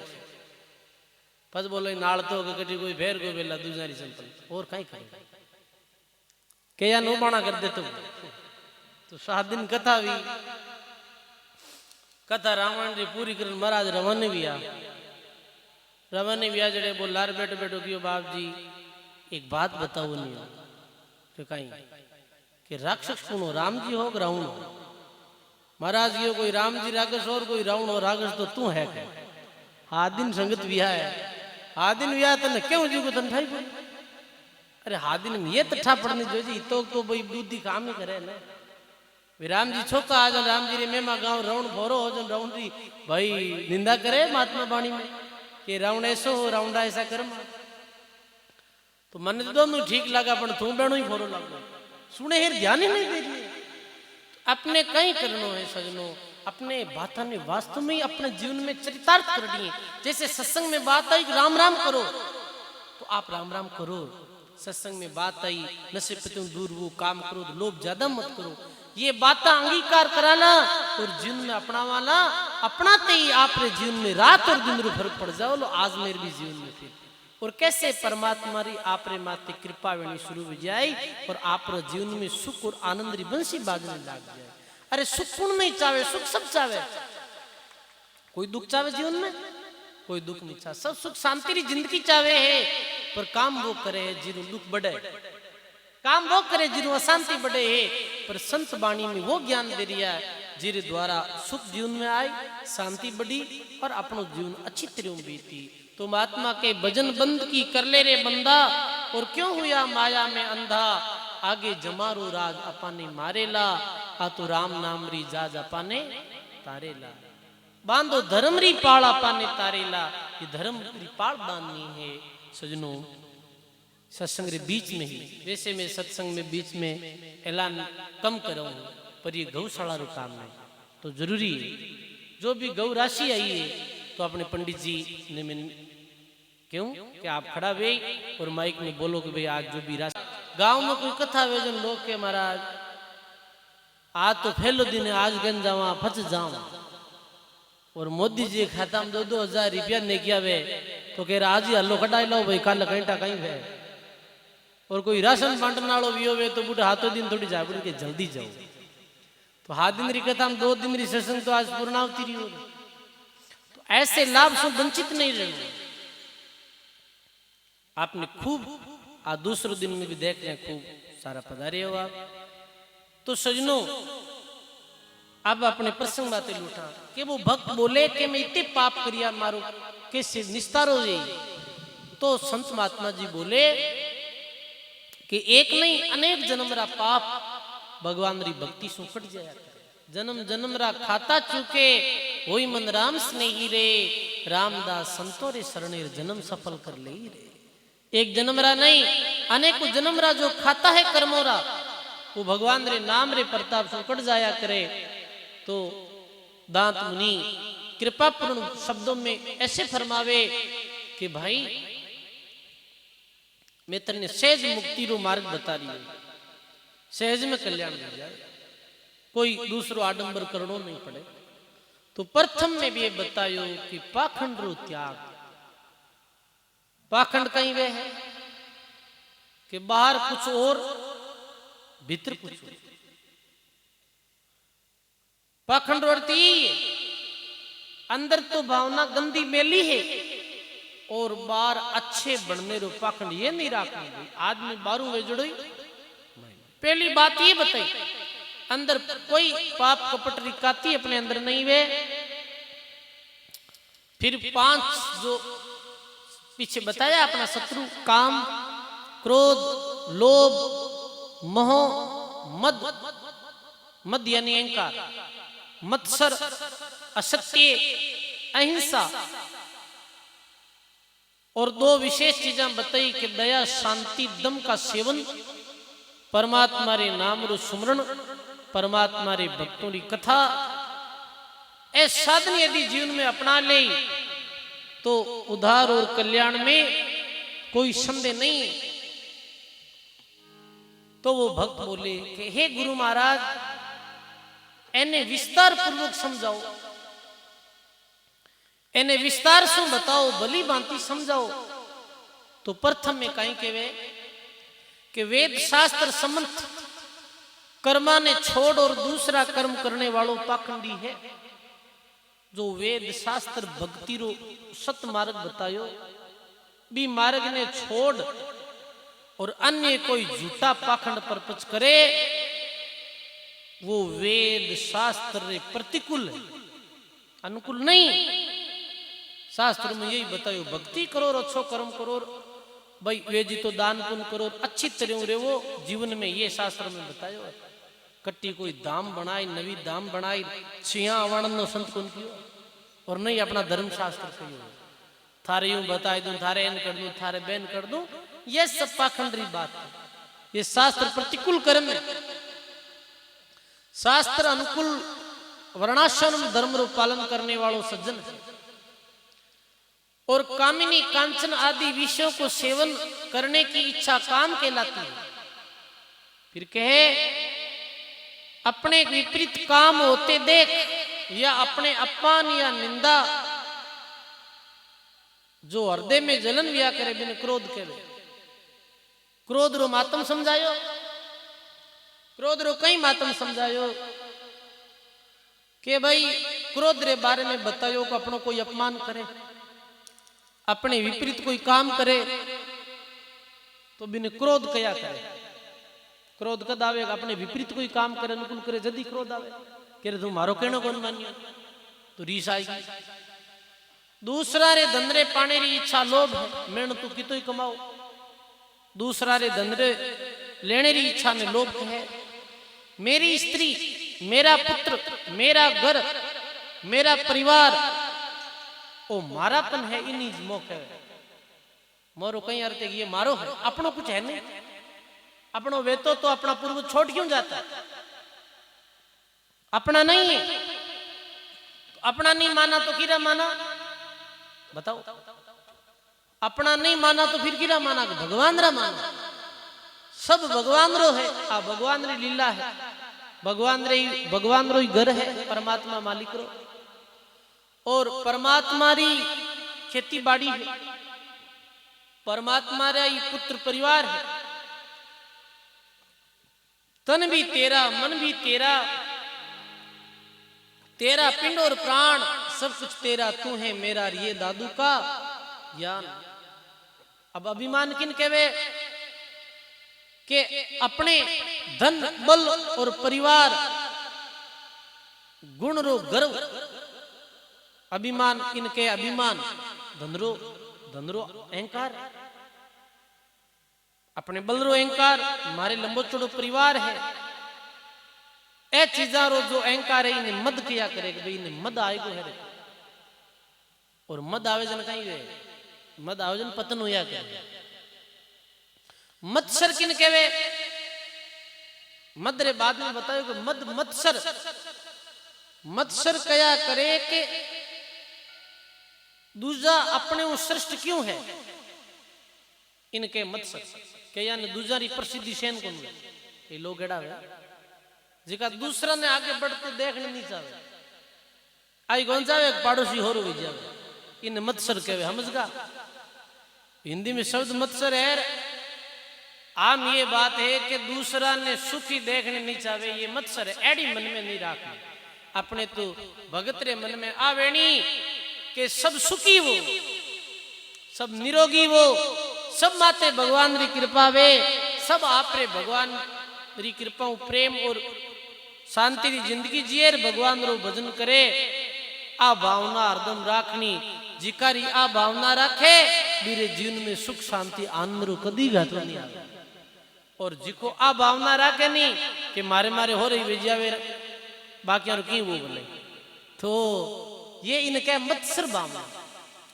S1: बस बोले नाल तो कटी कोई फेर कोई बेला दूसरी संपल और कहीं करे के या नो बाणा कर दे तो 7 दिन कथा हुई। कथा रावण जी पूरी कर महाराज रवाने भी आ जड़े बोल लार बैठो बैठो क्यों बाप जी एक बात बताओ नहीं हो कहीं कि राक्षस कौन हो, राम जी हो रावण हो। महाराज ये कोई राम जी राक्षस और कोई रावण हो, राक्षस तो तू है क्या। हादिन संगत विहा है, हादिन विहा तने क्यों जी को तन ठाई पड़ी। अरे हादिन में ये तठा पड़नी जो जी तो भाई बुद्धि काम ही करे ना। राम जी छोका आज राम जी रे मेमा गांव रावण भोरो हो जन रावण जी भाई निंदा करे महात्मा वाणी में कि रावण ऐसो हो रावण ऐसा कर्म। तो मन तो दोनों ठीक लगा पर तू बेणो ही भोरो लगो सुने हिर ध्यान ही नहीं दे रही। अपने कहीं करनो है सजनो, अपने बात ने वास्तव में अपने जीवन में चरितार्थ करनी है। जैसे सत्संग में बात आई राम राम करो तो आप राम राम करो। सत्संग में बात आई नशे पे तुम दूर वो काम करो, लोभ ज्यादा मत करो, ये बात अंगीकार कराना और जीवन में अपनावाना। अपनाते ही आपके जीवन में रात और दिन फर्क पड़ जाओ लो आज मेरे भी जीवन में फिर। और कैसे परमात्मा री आपरे माते कृपा वेणी शुरू हो जाए और आप जीवन में सुख और आनंद री बंसी बाजने लग जाए। अरे सुख कौन नहीं चाहे, सुख सब चाहे। कोई दुख चाहे जीवन में, कोई दुख नहीं चाहे, सब सुख शांति री जिंदगी चाहे है। पर काम वो करे जिन्हों दुख बढ़े, काम वो करे जिन्हों अशांति बढ़े है। पर संत वाणी में वो ज्ञान दे रिया है जिरे द्वारा सुख जीवन में आए, शांति बढ़ी और अपनो जीवन अच्छी तरह बीती। तो महात्मा के भजन बंद की कर ले रे बंदा, और क्यों हुआ माया में अंधा। आगे जमारू राज अपाने मारेला, आ तो राम नाम री जाज अपाने तारेला। बांधो धर्म री पाल अपाने तारेला, ये धर्म री पाल बांधनी है सजनों सत्संग रे बीच में ही। वैसे मैं सत्संग में बीच में ऐलान कम करूँ, पर ये गौशाला रो काम है तो जरूरी है। जो भी गौ राशि आई है तो अपने पंडित जी ने मैं क्यों कि आप खड़ा वे और माइक में बोलो कि भाई आज जो भी राशि गांव में कोई कथा वे जन लोग के महाराज आज तो फैलो दिन आज गन जावा फंस जाऊं और मोदी जी खाता में 2-2 रुपया ने किया वे तो कह रहा आज ही हल्लो कटाई लो भाई कल घंटा कहीं वे। और कोई राशन बांटने वालों भी हो तो बूढ़े हाथों दिन थोड़ी जा के जल्दी जाओ। तो हाथ दिन री कथा में 2 दिन री सत्संग तो आज पूर्णावती रही हो। तो ऐसे लाभ से वंचित नहीं रहना। आपने खूब आज दूसरे दिन में भी देख रहे खूब सारा पधारे हो आप। तो सजनों अब अपने प्रसंग बातें लूटा कि वो भक्त बोले कि मैं इतने पाप करिया मारो कैसे निस्तार हो जाए। तो संत महात्मा जी बोले कि एक नहीं अनेक जन्म रा पाप भगवान री भक्ति सु कट जाया। जन्म जन्म रा खाता चुके होई मन राम स्नेही रे, रामदास संतो रे शरणेर जन्म सफल कर ले रे। एक जन्म रा नहीं अनेकों जन्म रा जो खाता है कर्मों रा वो भगवान रे नाम रे प्रताप सु कट जाया करे। तो दांत मुनि कृपा पूर्ण शब्दों में ऐसे फरमावे कि भाई मैं तने सहज मुक्ति रो मार्ग बता रही हूं, सहज में कल्याण हो जाए, कोई दूसरो आडंबर करनो नहीं पड़े। तो प्रथम में भी ये बतायो कि पाखंड रो त्याग। पाखंड कहीं वे है कि बाहर कुछ और भीतर कुछ और। पाखंड अर्थ यही है, अंदर तो भावना गंदी मेली है और बाहर अच्छे बनने रो पाखंड ये नहीं रखनी। आदमी बारू वे जुड़ोई, पहली बात ये बताई, अंदर कोई पाप कपट रिकाती अपने अंदर नहीं वे। फिर 5 जो पीछे बताया अपना शत्रु, काम, क्रोध, लोभ, मोह, मद, मद यानी अहंकार, मत्सर, असत्य, अहिंसा, और 2 विशेष चीजें बताई कि दया, शांति, दम का सेवन, परमात्मा रे नाम रो सुमरण, परमात्मा रे भक्तों की कथा। ऐ साधन यदि जीवन में अपना ले तो उद्धार और कल्याण में कोई संदेह नहीं। तो वो भक्त बोले कि हे गुरु महाराज, एने विस्तार पूर्वक समझाओ, एने विस्तार से बताओ, भली भांति समझाओ। तो प्रथम में कहीं केवे कि वेद शास्त्र सम्मत कर्मा ने छोड़ और दूसरा कर्म करने वालों पाखंडी है। जो वेद शास्त्र भक्ति रो सत मार्ग बतायो, भी मार्ग ने छोड़ और अन्य कोई झूठा पाखंड परपच करे, वो वेद शास्त्र रे प्रतिकूल है, अनुकूल नहीं। शास्त्र में यही बतायो, भक्ति करो और अच्छो कर्म करो, भाई वे जी तो दान पुण्य करो, अच्छी तरह रे वो जीवन में, ये शास्त्र में बतायो है। कट्टी कोई दाम बनाई, नवी दाम बनाई, छिया आवानंद संत कौन कियो, और नहीं अपना धर्म शास्त्र से ही थारे यूं बताई दूं, थारे एन कर दूं, थारे बैन कर दूं, ये सब पाखंडरी बात है। ये शास्त्र प्रतिकूल कर्म है, शास्त्र अनुकूल वर्णाश्रम धर्म रो पालन करने वालों सज्जन है। और कामिनी कांचन आदि विषयों को सेवन करने की इच्छा काम कहलाती है। फिर कहे अपने विपरीत काम होते देख या अपने अपमान या निंदा जो हृदय में जलन व्या करे बिन क्रोध के। क्रोध रो मातम समझायो, क्रोध रो कई मातम समझायो कि भाई क्रोध रे बारे में बतायो कि अपनो कोई अपमान करे, अपने विपरीत कोई काम करे तो बिन क्रोध कया करे। क्रोध कद आवेगा, अपने विपरीत कोई काम करे, अनुकूल करे, जदी क्रोध आवे कि तू मारो कहनो कौन मानियो, तो रीस आएगी। दूसरा रे धंधरे पाने री इच्छा लोभ है, मेहनत तू कितो ही कमाओ। दूसरा रे धंधरे लेने री इच्छा ने लोभ है। मेरी स्त्री, मेरा पुत्र, मेरा घर, मेरा परिवार, ओ मारापन है, इन्हीं मौके है। मोरो कहीं अर्थ है कि ये मारो है, अपनो कुछ है नहीं, अपनो वेतो तो अपना पूर्व छोड़ क्यों जाता है, अपना नहीं है। तो अपना नहीं माना तो किरा माना, बताओ। अपना नहीं माना तो फिर किरा माना, भगवान रा माना। सब भगवान रो है, आ भगवान री लीला है, भगवान रो ही घर है, परमात्मा मालिक रो, और परमात्मा री खेती बाड़ी है, परमात्मा रा ही पुत्र परिवार है। तन भी तेरा, मन भी तेरा, तेरा पिंड और प्राण सब कुछ तेरा, तू है मेरा ये दादू का ज्ञान। अब अभिमान किन कहवे कि अपने धन बल और परिवार गुण रो गर्व। अभिमान किनके, अभिमान धनरो, धनरो अहंकार, अपने बलरो अहंकार, हमारे लंबो चौड़ो परिवार है, ए चीजा रो जो अहंकार है इन्हें मद किया करे कि भाई इन्हें मद आएगो है। और मद आवेजन कहीं वे, मद आवेजन पतन होया करे। मत्सर किन कहवे, मद रे बाद में बतायो कि मद मत्सर, मत्सर कया करे कि दूजा अपने वो श्रेष्ठ क्यों है, इनके मत्सर के यानी दूसरी प्रसिद्धि सेन कौन ये लोग एड़ा है जिका दूसरा ने आगे बढ़ते देखने नहीं चाहे आई कौन चाहे पड़ोसी हो रही जावे इन मत्सर कहे समझगा हिंदी में शब्द मत्सर है आम ये बात है कि दूसरा ने सुखी देखने नहीं चाहे ये मत्सर है एडी मन में नहीं रखना अपने तो भगत रे मन में आवेणी के सब सुखी वो सब निरोगी वो सब माते भगवान री कृपा वे सब आप रे भगवान री कृपा प्रेम और शांति री जिंदगी जिए भगवान रो भजन करे आ भावना हरदम राखनी जिकारी आ भावना रखे मेरे जीवन में सुख शांति आनंद रो कदी घाट नहीं आवे और जिको आ भावना रखे नहीं कि मारे मारे हो रही विजयावे बाकी और की वो बोले तो ये इनके मत्सर भावना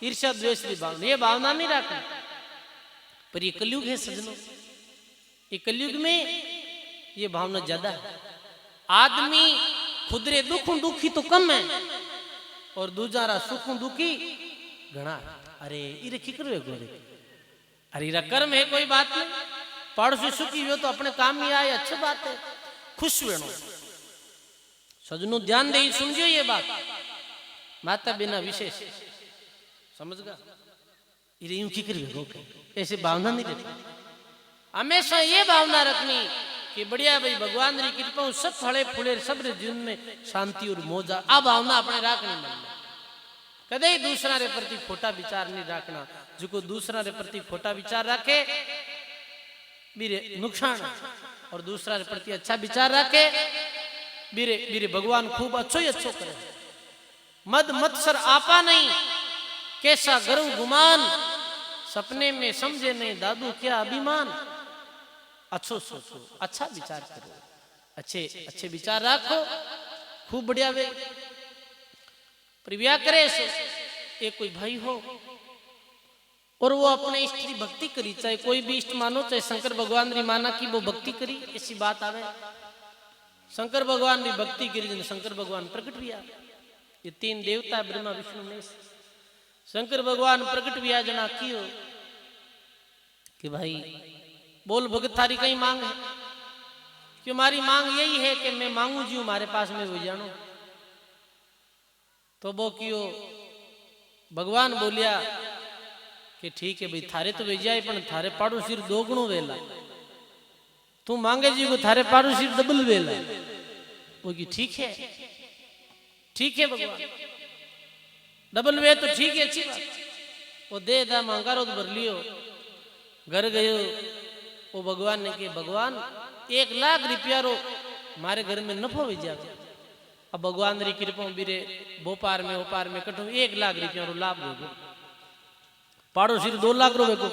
S1: ईर्ष्या द्वेष की भावना ये भावना नहीं रखना पर ये कलयुग है सजनों ये कलयुग में ये भावना ज्यादा है आदमी खुदरे दुखों दुखी तो कम है और दूसरा सुखों दुखी घना अरे इरे की करो गोरे अरे इरा कर्म है कोई बात नहीं पड़ोसी सुखी हो तो अपने काम ही आए अच्छी बात है खुश बनो सजनों ध्यान दे सुनजो ये बात माता बिना विशेष समझगा इरे यूं की करो ऐसे भावना नहीं रखनी हमेशा ये भावना रखनी कि बढ़िया भाई भगवान री कृपा सब फले फूले सब जीवन में शांति और मौजा आ भावना अपने रखनी मन में कदे दूसरा रे प्रति खोटा विचार नहीं रखना जो दूसरा रे प्रति खोटा विचार रखे बीरे नुकसान और दूसरा रे प्रति अच्छा विचार रखे बीरे बीरे भगवान खूब अच्छो ही अच्छो करे मद मत्सर आपा नहीं कैसा गर्व गुमान सपने में समझे नहीं दादू क्या अभिमान अच्छो सोचो अच्छा विचार करो अच्छे अच्छे विचार रखो खूब बढ़िया वे प्रिव्या करे सो एक कोई भाई हो और वो अपने इष्ट की भक्ति करी चाहे कोई भी इष्ट मानो चाहे शंकर भगवान री माना की वो भक्ति करी ऐसी बात आवे शंकर भगवान री भक्ति करी शंकर भगवान प्रकट भी आ ये तीन देवता ब्रह्मा विष्णु महेश शंकर भगवान प्रकट भी आ जना की हो कि भाई बोल भगत थारी कहीं मांग है कि हमारी मांग यही है कि मैं मांगू जी हमारे पास में वो जानो तो वो क्यों भगवान बोलिया कि ठीक है भाई थारे तो भेजाए पर थारे पाड़ोसी दो गुणों वेला तू मांगे जी को थारे पाड़ोसी डबल वेला वो की ठीक है भगवान डबल वे तो ठीक है अच्छी बात वो दे दा मांगा रो तो भर लियो घर गयो वो भगवान ने कहा भगवान 1 लाख रुपया रो मारे घर में नफो हो जाए अब भगवान री कृपा बीरे भोपार में कटो 1 लाख रुपया रो लाभ हो पाड़ोसी 2 लाख रो बेको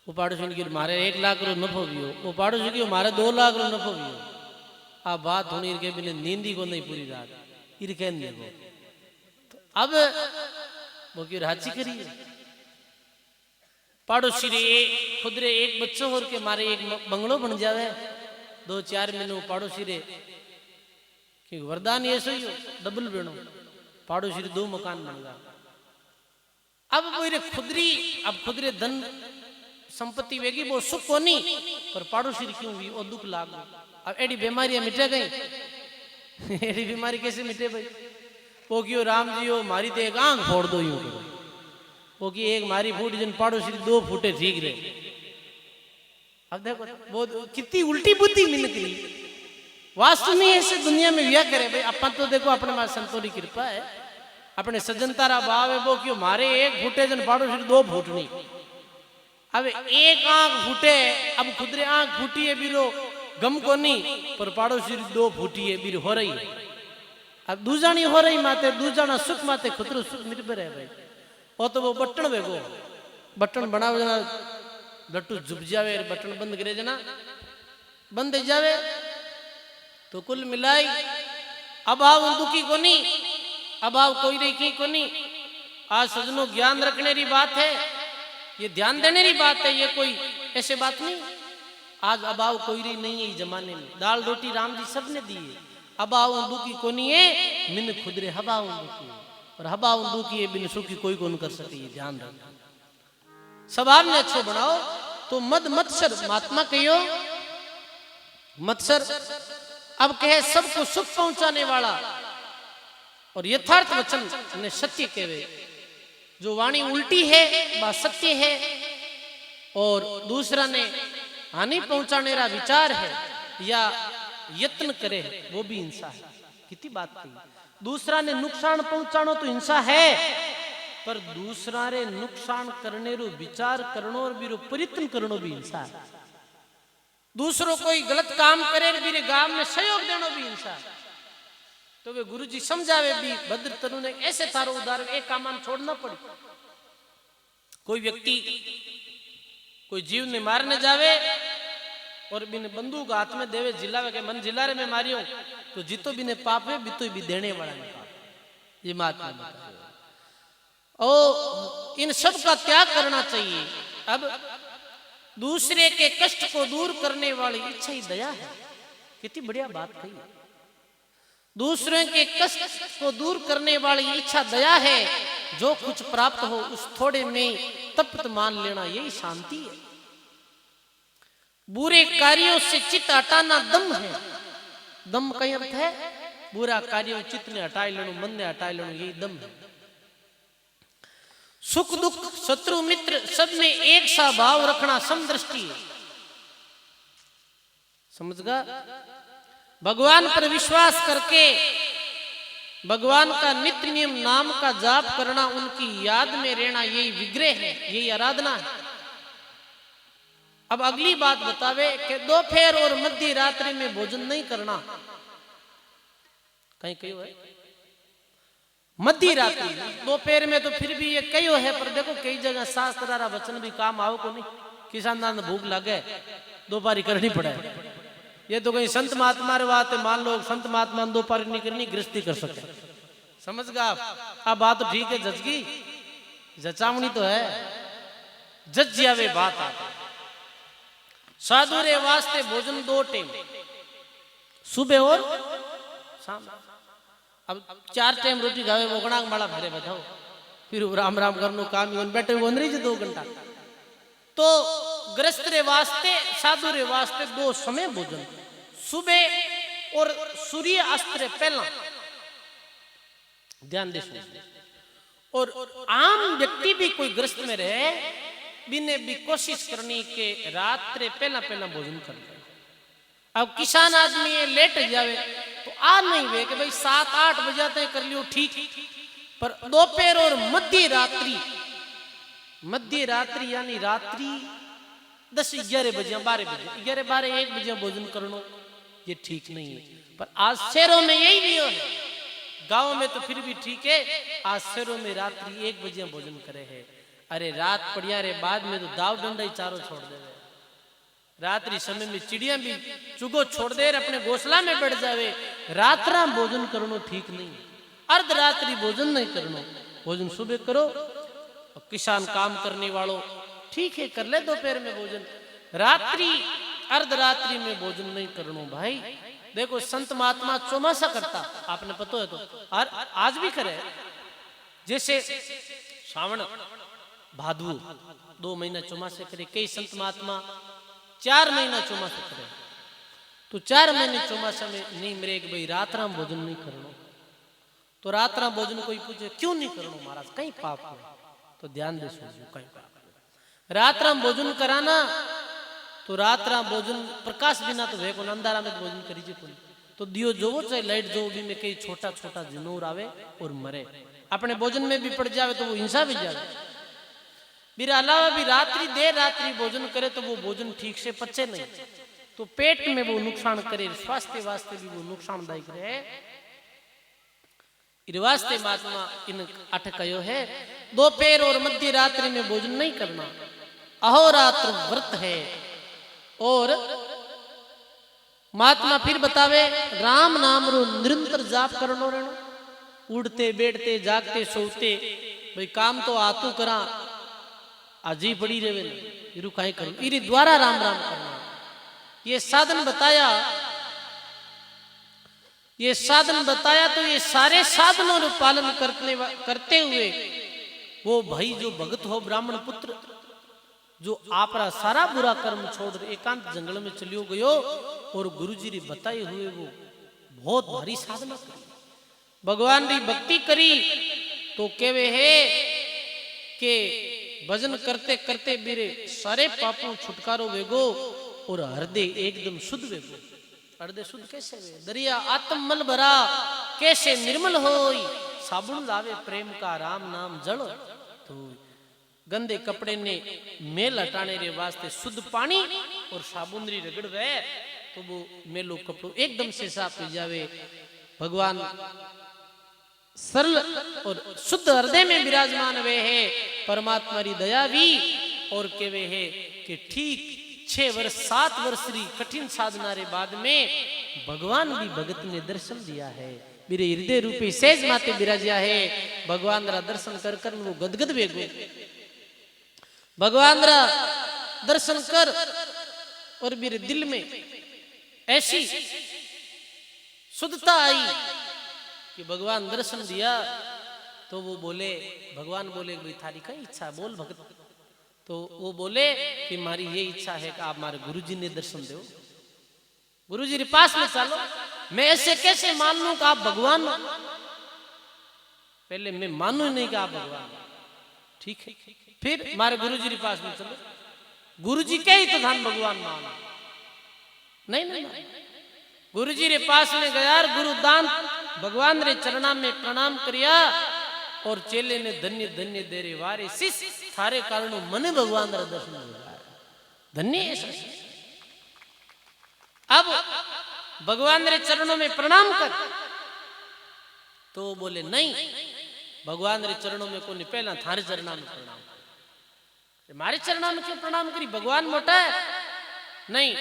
S1: वो पाड़ोसी ने मारे 1 लाख रो नफो भी हो वो पाड़ोसी की मारे 2 लाख रो नफो भी हो आ बात होनी के बिना नींदी को नहीं पूरी रात इर कह नहीं तो अब वो क्यों राजी करिए पाड़ोसी रे खुद रे एक बच्चों और के मारे एक बंगलो बन जावे 2-4 महीनों पड़ोसी रे कि वरदान ऐसे ही हो डबल बेणो पड़ोसी रे 2 मकान बन गया अब वो रे खुद रे धन संपत्ति वेगी वो सुख कोनी पर पड़ोसी रे क्यों भी वो दुख लाग अब एडी बीमारियां मिटे गई एडी बीमारी कैसे मिटे भाई वो क्यों राम जी हो मारी तो एक आंख फोड़ दो यूं वो की एक मारी फूट जन पड़ोसी 2 फूटे ठीक रहे अब देखो वो कितनी उल्टी बुद्धि मिलती वास्तव में ऐसे दुनिया में व्या करे भाई अपन तो देखो अपने मां संतों की कृपा है अपने सज्जनतारा भाव है वो क्यों मारे 1 फूटे जन पड़ोसी 2 फूटनी अब एक आंख फूटे अब खुदरे आंख फूटी है बीरो गम को नहीं पर पड़ोसी 2 फूटी है बीर हो रही है अब दूजानी हो रही माते दूजाना सुख माते खुदरो सुख निर्भर है भाई वो तो वो बटन वेगो बटन बनावे जना लट्टू जुब जावे बटन बंद करे जना बंद जावे तो कुल मिलाई अभाव दुखी कोनी अभाव कोई रे की कोनी आज सजनों ज्ञान रखने की बात है ये ध्यान देने की बात है ये कोई ऐसे बात नहीं आज अभाव कोई री नहीं है इस जमाने में दाल रोटी राम जी सबने दी है अभाव दुखी कोनी है मिन खुद रे हभाव दुखी और हवा उन्दू की बिन सुखी कोई कौन कर सके ये ध्यान रखना स्वभाव ने अच्छो बनाओ। तो मद मत्सर महात्मा कहियो मत्सर अब कहे सबको सुख पहुंचाने वाला और यथार्थ वचन ने सत्य कहवे। जो वाणी उल्टी है वह सत्य है और दूसरा ने हानि पहुंचाने का विचार है या यत्न करे वो भी हिंसा है। कितनी बात कही। दूसरा ने नुकसान पहुंचानो तो हिंसा है, पर दूसरा रे नुकसान करने रो विचार करनो और भी प्रयत्न करनो भी हिंसा है। दूसरों कोई गलत काम करे भी गांव में सहयोग देनो भी हिंसा है। तो वे गुरुजी समझावे भी भद्र तनु ने ऐसे थारो उदाहरण एक काम छोड़ना पड़ी। कोई व्यक्ति कोई जीव ने मारने जावे और बिन बंदूक हाथ में देवे जिलावे के मन जिला रे में मारियो तो जीतो भी ने पाप है बीतो भी देने वाला ने पाप। ये महात्मा बताया। और इन सब का त्याग करना चाहिए। अब दूसरे के कष्ट को दूर करने वाली इच्छा ही दया है। कितनी बढ़िया बात कही। दूसरे के कष्ट को दूर करने वाली इच्छा दया है। जो कुछ प्राप्त हो उस थोड़े में तप्त मान लेना यही शांति है। बुरे कार्यों से चित्त हटाना दम है। दम का अर्थ है बुरा कार्यों चित्त ने हटाए लेनो, मन ने हटाए लेनो, यही दम है। सुख दुख शत्रु मित्र सब में एक सा भाव रखना समदृष्टि है। समझ गा। भगवान पर विश्वास करके भगवान का नित्य नियम नाम का जाप करना, उनकी याद में रहना, यही विग्रह है, यही आराधना है। अब अगली बात बतावे कि दोपहर और मध्य रात्रि में भोजन नहीं करना। कहीं कहीं है मध्य रात्रि, दोपहर में तो फिर भी ये कई है, पर देखो कई जगह शास्त्र वचन भी काम आओ को नहीं। किसान दान भूख लगे दोपहरी करनी पड़े। ये तो कहीं संत महात्मा रे बात है। मान लो संत महात्मा दोपहरी नहीं करनी, गृहस्थी कर सके। समझ गया आप। अब बात तो ठीक है, जजगी जचावनी तो है, जज जावे बात आती। साधु रे वास्ते भोजन 2 टाइम, सुबह और शाम। अब 4 टाइम रोटी खावे वो गणाक माला भरे बताओ, फिर राम राम करनो काम ही बैठे वो नहीं 2 घंटा। तो गृहस्थ रे वास्ते साधु रे वास्ते 2 समय भोजन, सुबह और सूर्य अस्त रे पहला। ध्यान दे। और आम व्यक्ति भी कोई ग्रस्त में रहे बिने भी कोशिश करनी के रात रे पहला पहला भोजन कर ले। अब किसान आदमी है लेट जावे तो आ नहीं वे कि भाई 7-8 बजे तक कर लियो ठीक, पर दोपहर और मध्य रात्रि यानी रात्रि 10-11 बजे 12 बजे 11-12-1 बजे भोजन करना ये ठीक नहीं है। पर आज शहरों में यही नियम है। गांव में तो फिर भी ठीक है। आज शहरों में रात्रि 1 बजे भोजन करे है। अरे रात पड़िया रे बाद में तो दाव डंडा ही चारों छोड़ दे। रात्रि समय में चिड़िया भी चुगो छोड़ दे, अपने घोंसला में बैठ जावे। रात्रा भोजन करनो ठीक नहीं। अर्धरात्रि भोजन नहीं करनो, भोजन सुबह करो। किसान काम करने वालों ठीक है कर ले दोपहर में भोजन, रात्रि अर्धरात्रि में भोजन नहीं करनो। भाई देखो संत महात्मा चौमासा करता, आपने पता है तो, और आज भी करे। जैसे श्रावण भादु 2 महीना चौमासे करे। कई संत महात्मा 4 महीना चौमासा करे। तो 4 महीने चौमासा में नहीं मरे कि भाई रात्रा भोजन नहीं करनो। तो रात्रा भोजन कोई पूछे क्यों नहीं करनो महाराज, कहीं पाप है? तो ध्यान दे सुनिए, कहीं पाप है। रात्रा भोजन कराना तो रात्रा भोजन प्रकाश बिना तो देखो अंधारा में भोजन करीजिए कोई। तो दियो जो चाहे लाइट जो भी में कई छोटा छोटा जिनूर आवे और मरे। अपने भोजन में भी पड़ जावे तो वो हिंसा भी जावे। फिर अलावा भी रात्रि देर रात्रि भोजन करे तो वो भोजन ठीक से पचे नहीं, तो पेट में वो नुकसान करे, स्वास्थ्य वास्ते भी वो नुकसानदायक रहे। वास्ते महात्मा इन अटकयो है दोपहर और मध्य रात्रि में भोजन नहीं करना। अहोरात्र व्रत है। और महात्मा फिर बतावे राम नाम रो निरंतर जाप करनो रहनो। उड़ते बैठते जागते सोते भाई काम तो आतू करा, आजी पड़ी रहे इरु काहे करूं, इरी द्वारा राम राम करना। ये साधन बताया, ये साधन बताया। तो ये सारे साधनों का पालन करते हुए वो भाई जो भगत हो ब्राह्मण पुत्र जो आपरा सारा बुरा कर्म छोड़ एकांत जंगल में चलियो गयो और गुरुजी री बताए हुए वो बहुत भारी साधना करी, भगवान री भक्ति करी। तो केवे है के भजन करते करते मेरे सारे पापों छुटकारो वेगो और हृदय एकदम शुद्ध वेगो। हृदय शुद्ध कैसे वे? दरिया आत्म मल भरा कैसे निर्मल होई, साबुन लावे प्रेम का राम नाम जल। तो गंदे कपड़े ने मेल हटाने रे वास्ते शुद्ध पानी और साबुन री रगड़ वे तो वो मेलो कपड़ो एकदम से साफ हो जावे। भगवान सरल और शुद्ध हृदय में विराजमान वे है, परमात्मा री दया भी और के वे है कि ठीक 6 वर्ष 7 वर्ष री कठिन साधना रे बाद में भगवान भी भगत ने दर्शन दिया है। मेरे हृदय रूपी सेज माते विराजिया है। भगवान रा दर्शन कर कर वो गदगद वेगो। भगवान रा दर्शन कर और मेरे दिल में ऐसी शुद्धता आई कि भगवान दर्शन दिया तो वो बोले, भगवान बोले भाई थारी क्या इच्छा बोल भगत। तो वो बोले कि हमारी ये इच्छा है कि आप हमारे गुरुजी ने दर्शन दो, गुरुजी के पास में चलो। मैं ऐसे कैसे मान लूं कि आप भगवान? पहले मैं मानू नहीं कि आप भगवान, ठीक है। फिर हमारे गुरुजी के पास में चलो, गुरुजी के ही तो धन भगवान मानो। नहीं नहीं, गुरुजी रे पास में गया, गुरुदान भगवान रे चरणा में प्रणाम करिया और चेले ने धन्य धन्य दे रे वारे शिष थारे कारण मने भगवान रा दर्शन हुआ, धन्य है। अब भगवान रे चरणों में प्रणाम कर। तो बोले नहीं, भगवान रे चरणों में कोई पहला थारे चरणा में प्रणाम, हमारे चरणा में क्यों प्रणाम करी? भगवान मोटा है? नहीं,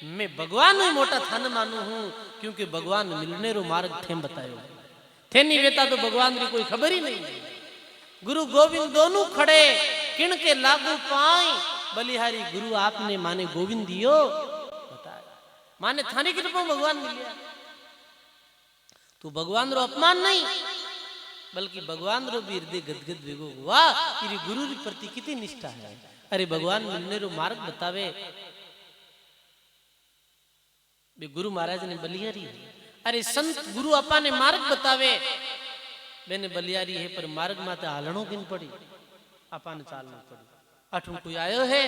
S1: मैं भगवान ही मोटा थान मानू हूं क्योंकि भगवान मिलने रो मार्ग थे बतायो थे नहीं वेता तो भगवान की कोई खबर ही नहीं। गुरु गोविंद दोनों खड़े किण के लागू पाई, बलिहारी गुरु आपने माने गोविंद दियो बताए, माने थाने की रूप भगवान मिलिया। तो भगवान रो अपमान नहीं बल्कि भगवान रो भी हृदय गदगद वेगो। वाह, तेरी गुरु री प्रति कितनी निष्ठा है। अरे भगवान मिलने रो मार्ग बतावे, गुरु महाराज ने बलिहारी है। अरे संत गुरु अपा ने मार्ग बतावे, मैंने बलिहारी है पर मार्ग माते हालणों किन पड़ी, अपा ने चालना पड़ी। अठू कोई आयो है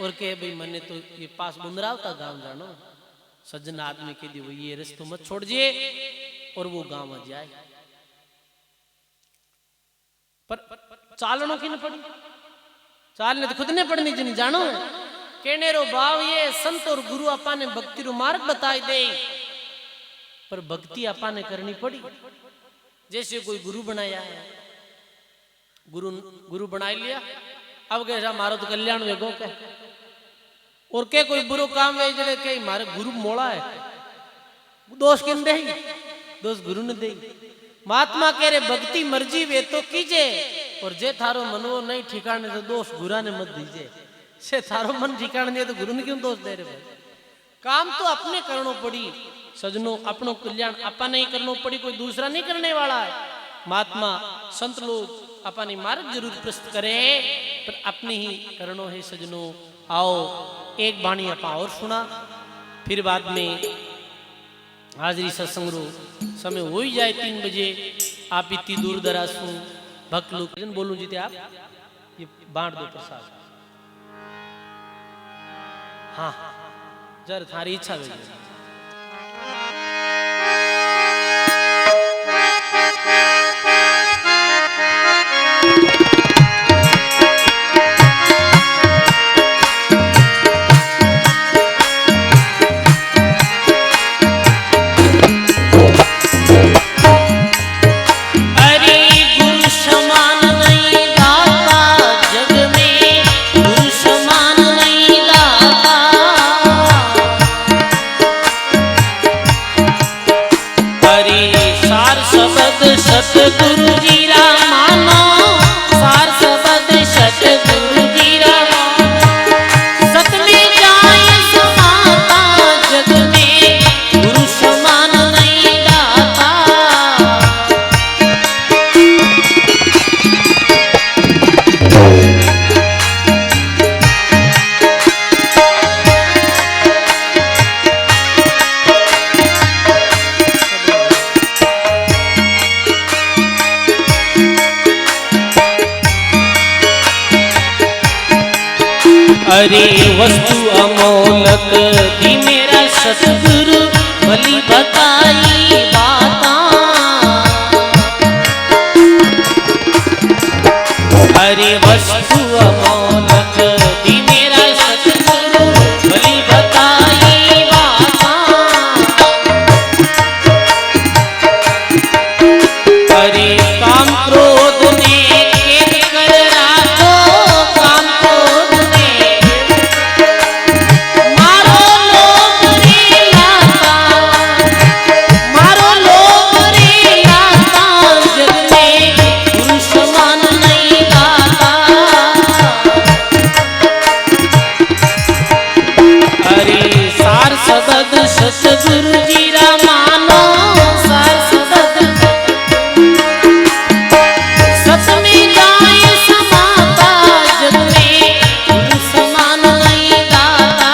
S1: और कहे भाई मैंने तो ये पास बुंदराव का गांव जानो, सज्जन आदमी के दिए ये रस्तो मत छोड़िए और वो गांव आ जाए। पर चालनों की न पड़ी, चालने तो खुद ने पढ़नी जिन जानो। कहने रो भाव ये संत और गुरु अपा ने भक्ति रो मार्ग बताई दे, पर भक्ति अपा ने करनी पड़ी। जैसे कोई गुरु बनाया है, गुरु बना लिया, अब कैसा मारो तो कल्याण वेगो के और के कोई बुरो काम वे जड़े के मारे गुरु मोड़ा है, दोष किन दे, दोष गुरु ने दे। महात्मा कह रहे भक्ति मर्जी वे तो कीजे और जे थारो मनवो नहीं ठिकाने तो दोष गुरा ने मत दीजिए। से थारो मन ठिकाने नहीं तो गुरु ने क्यों दोष दे रहे भाई? काम तो अपने करनो पड़ी सजनों, अपनो कल्याण अपा नहीं करनो पड़ी, कोई दूसरा नहीं करने वाला है। महात्मा संत लोग अपनी मार्ग जरूर प्रस्तुत करे पर अपने ही करनो है सजनों। आओ एक बाणी अपा और सुना, फिर बाद में हाजरी सत्संग रो समय हो ही जाए 3 बजे। आप इतनी दूर दराज सु भक्त लोग बोलू जीते आप ये बांट दो प्रसाद। हाँ जर थारी इच्छा वे सतगुरु जी रा मानो, सार सबद सतगुरु जी रा सत में जाए समाता जग में, गुरु समान नहीं दाता। अरे वस्तु अमोलक दी मेरा सतगुरु भली बताई बाता। अरे वस्तु अमोलक दी मेरा सतगुरु भली बताई बाता। अरे काम क्रोध ने कैद कर राखो, काम क्रोध ने मारो लोभ रे लाता, मारो लोभ रे लाता, जग में गुरु समान नहीं गाता। अरे सार सबद सतगुरु जी रा मानो, सार सबद सत में जाय समाता, जग में गुरु समान नहीं गाता।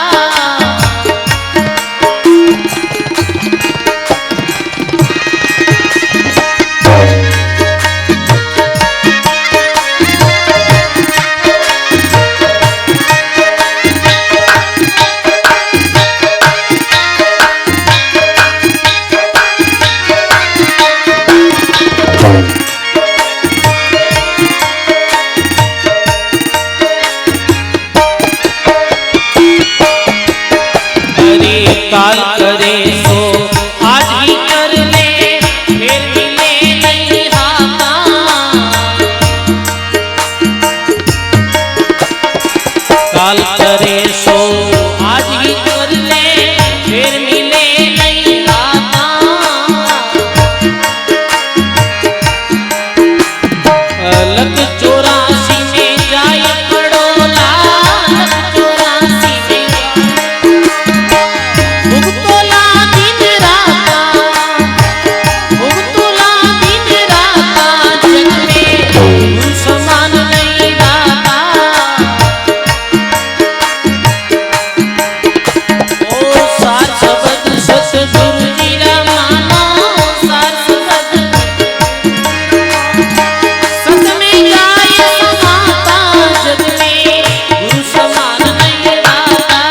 S1: अरे काल करे सो आज ही कर ले, फिर मिले नहीं हाथा। काल करे सो आज ही कर ले, फिर मिले नहीं हाथा। लख 84 में जाय पड़ोला, लख 84 में भुगतोला दिन राता, भुगतोला दिन राता, जग में गुरु समान नहीं गाता। ओ सार सबद सतगुरु जी रा मानो, सार सबद सत में जाय समाता, जग में गुरु समान नहीं गाता।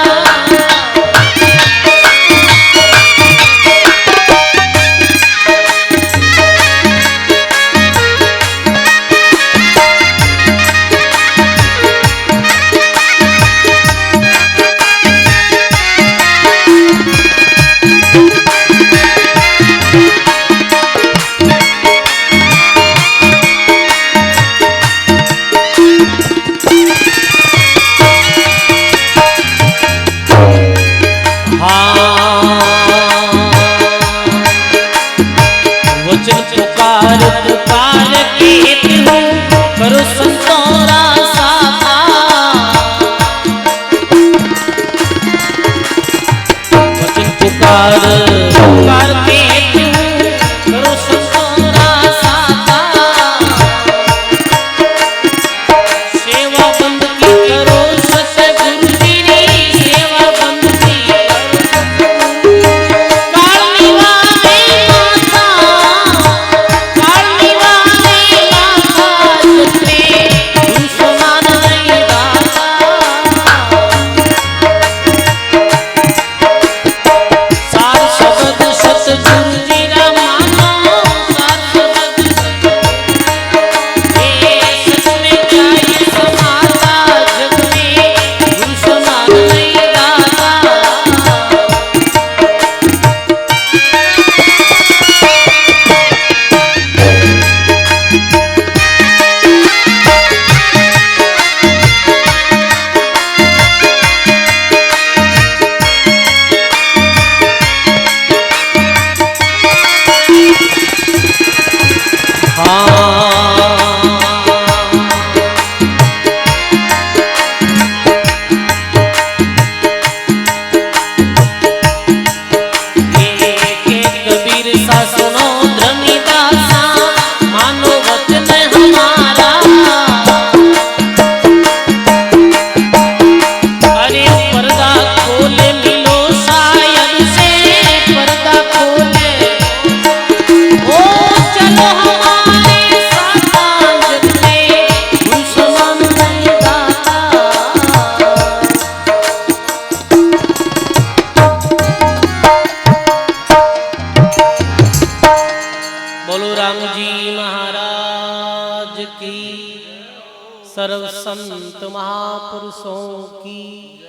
S1: वचन पुकार पुकार कहती हूँ, करो संतोरा साथा। वचन पुकार पुकार कहती हूँ, करो संतोरा साथा। सेवा बंद की करो सतगुरु जी री, सेवा बंद की कालनी वाले माता, कालनी वाले माता, जग में गुरु समान नहीं गाता। सार सबद सतगुरु जी रा मानो, सार सबद सत में जाय समाता, जग में गुरु समान नहीं गाता। कबीर सा सुनो धर्मीदासा, मानो वचन हमारा। अरे पर्दा खोले मिलो शायद से, पर्दा खोले ओ चलो हमारे साथ। महाराज की, सर्व संत महापुरुषों की।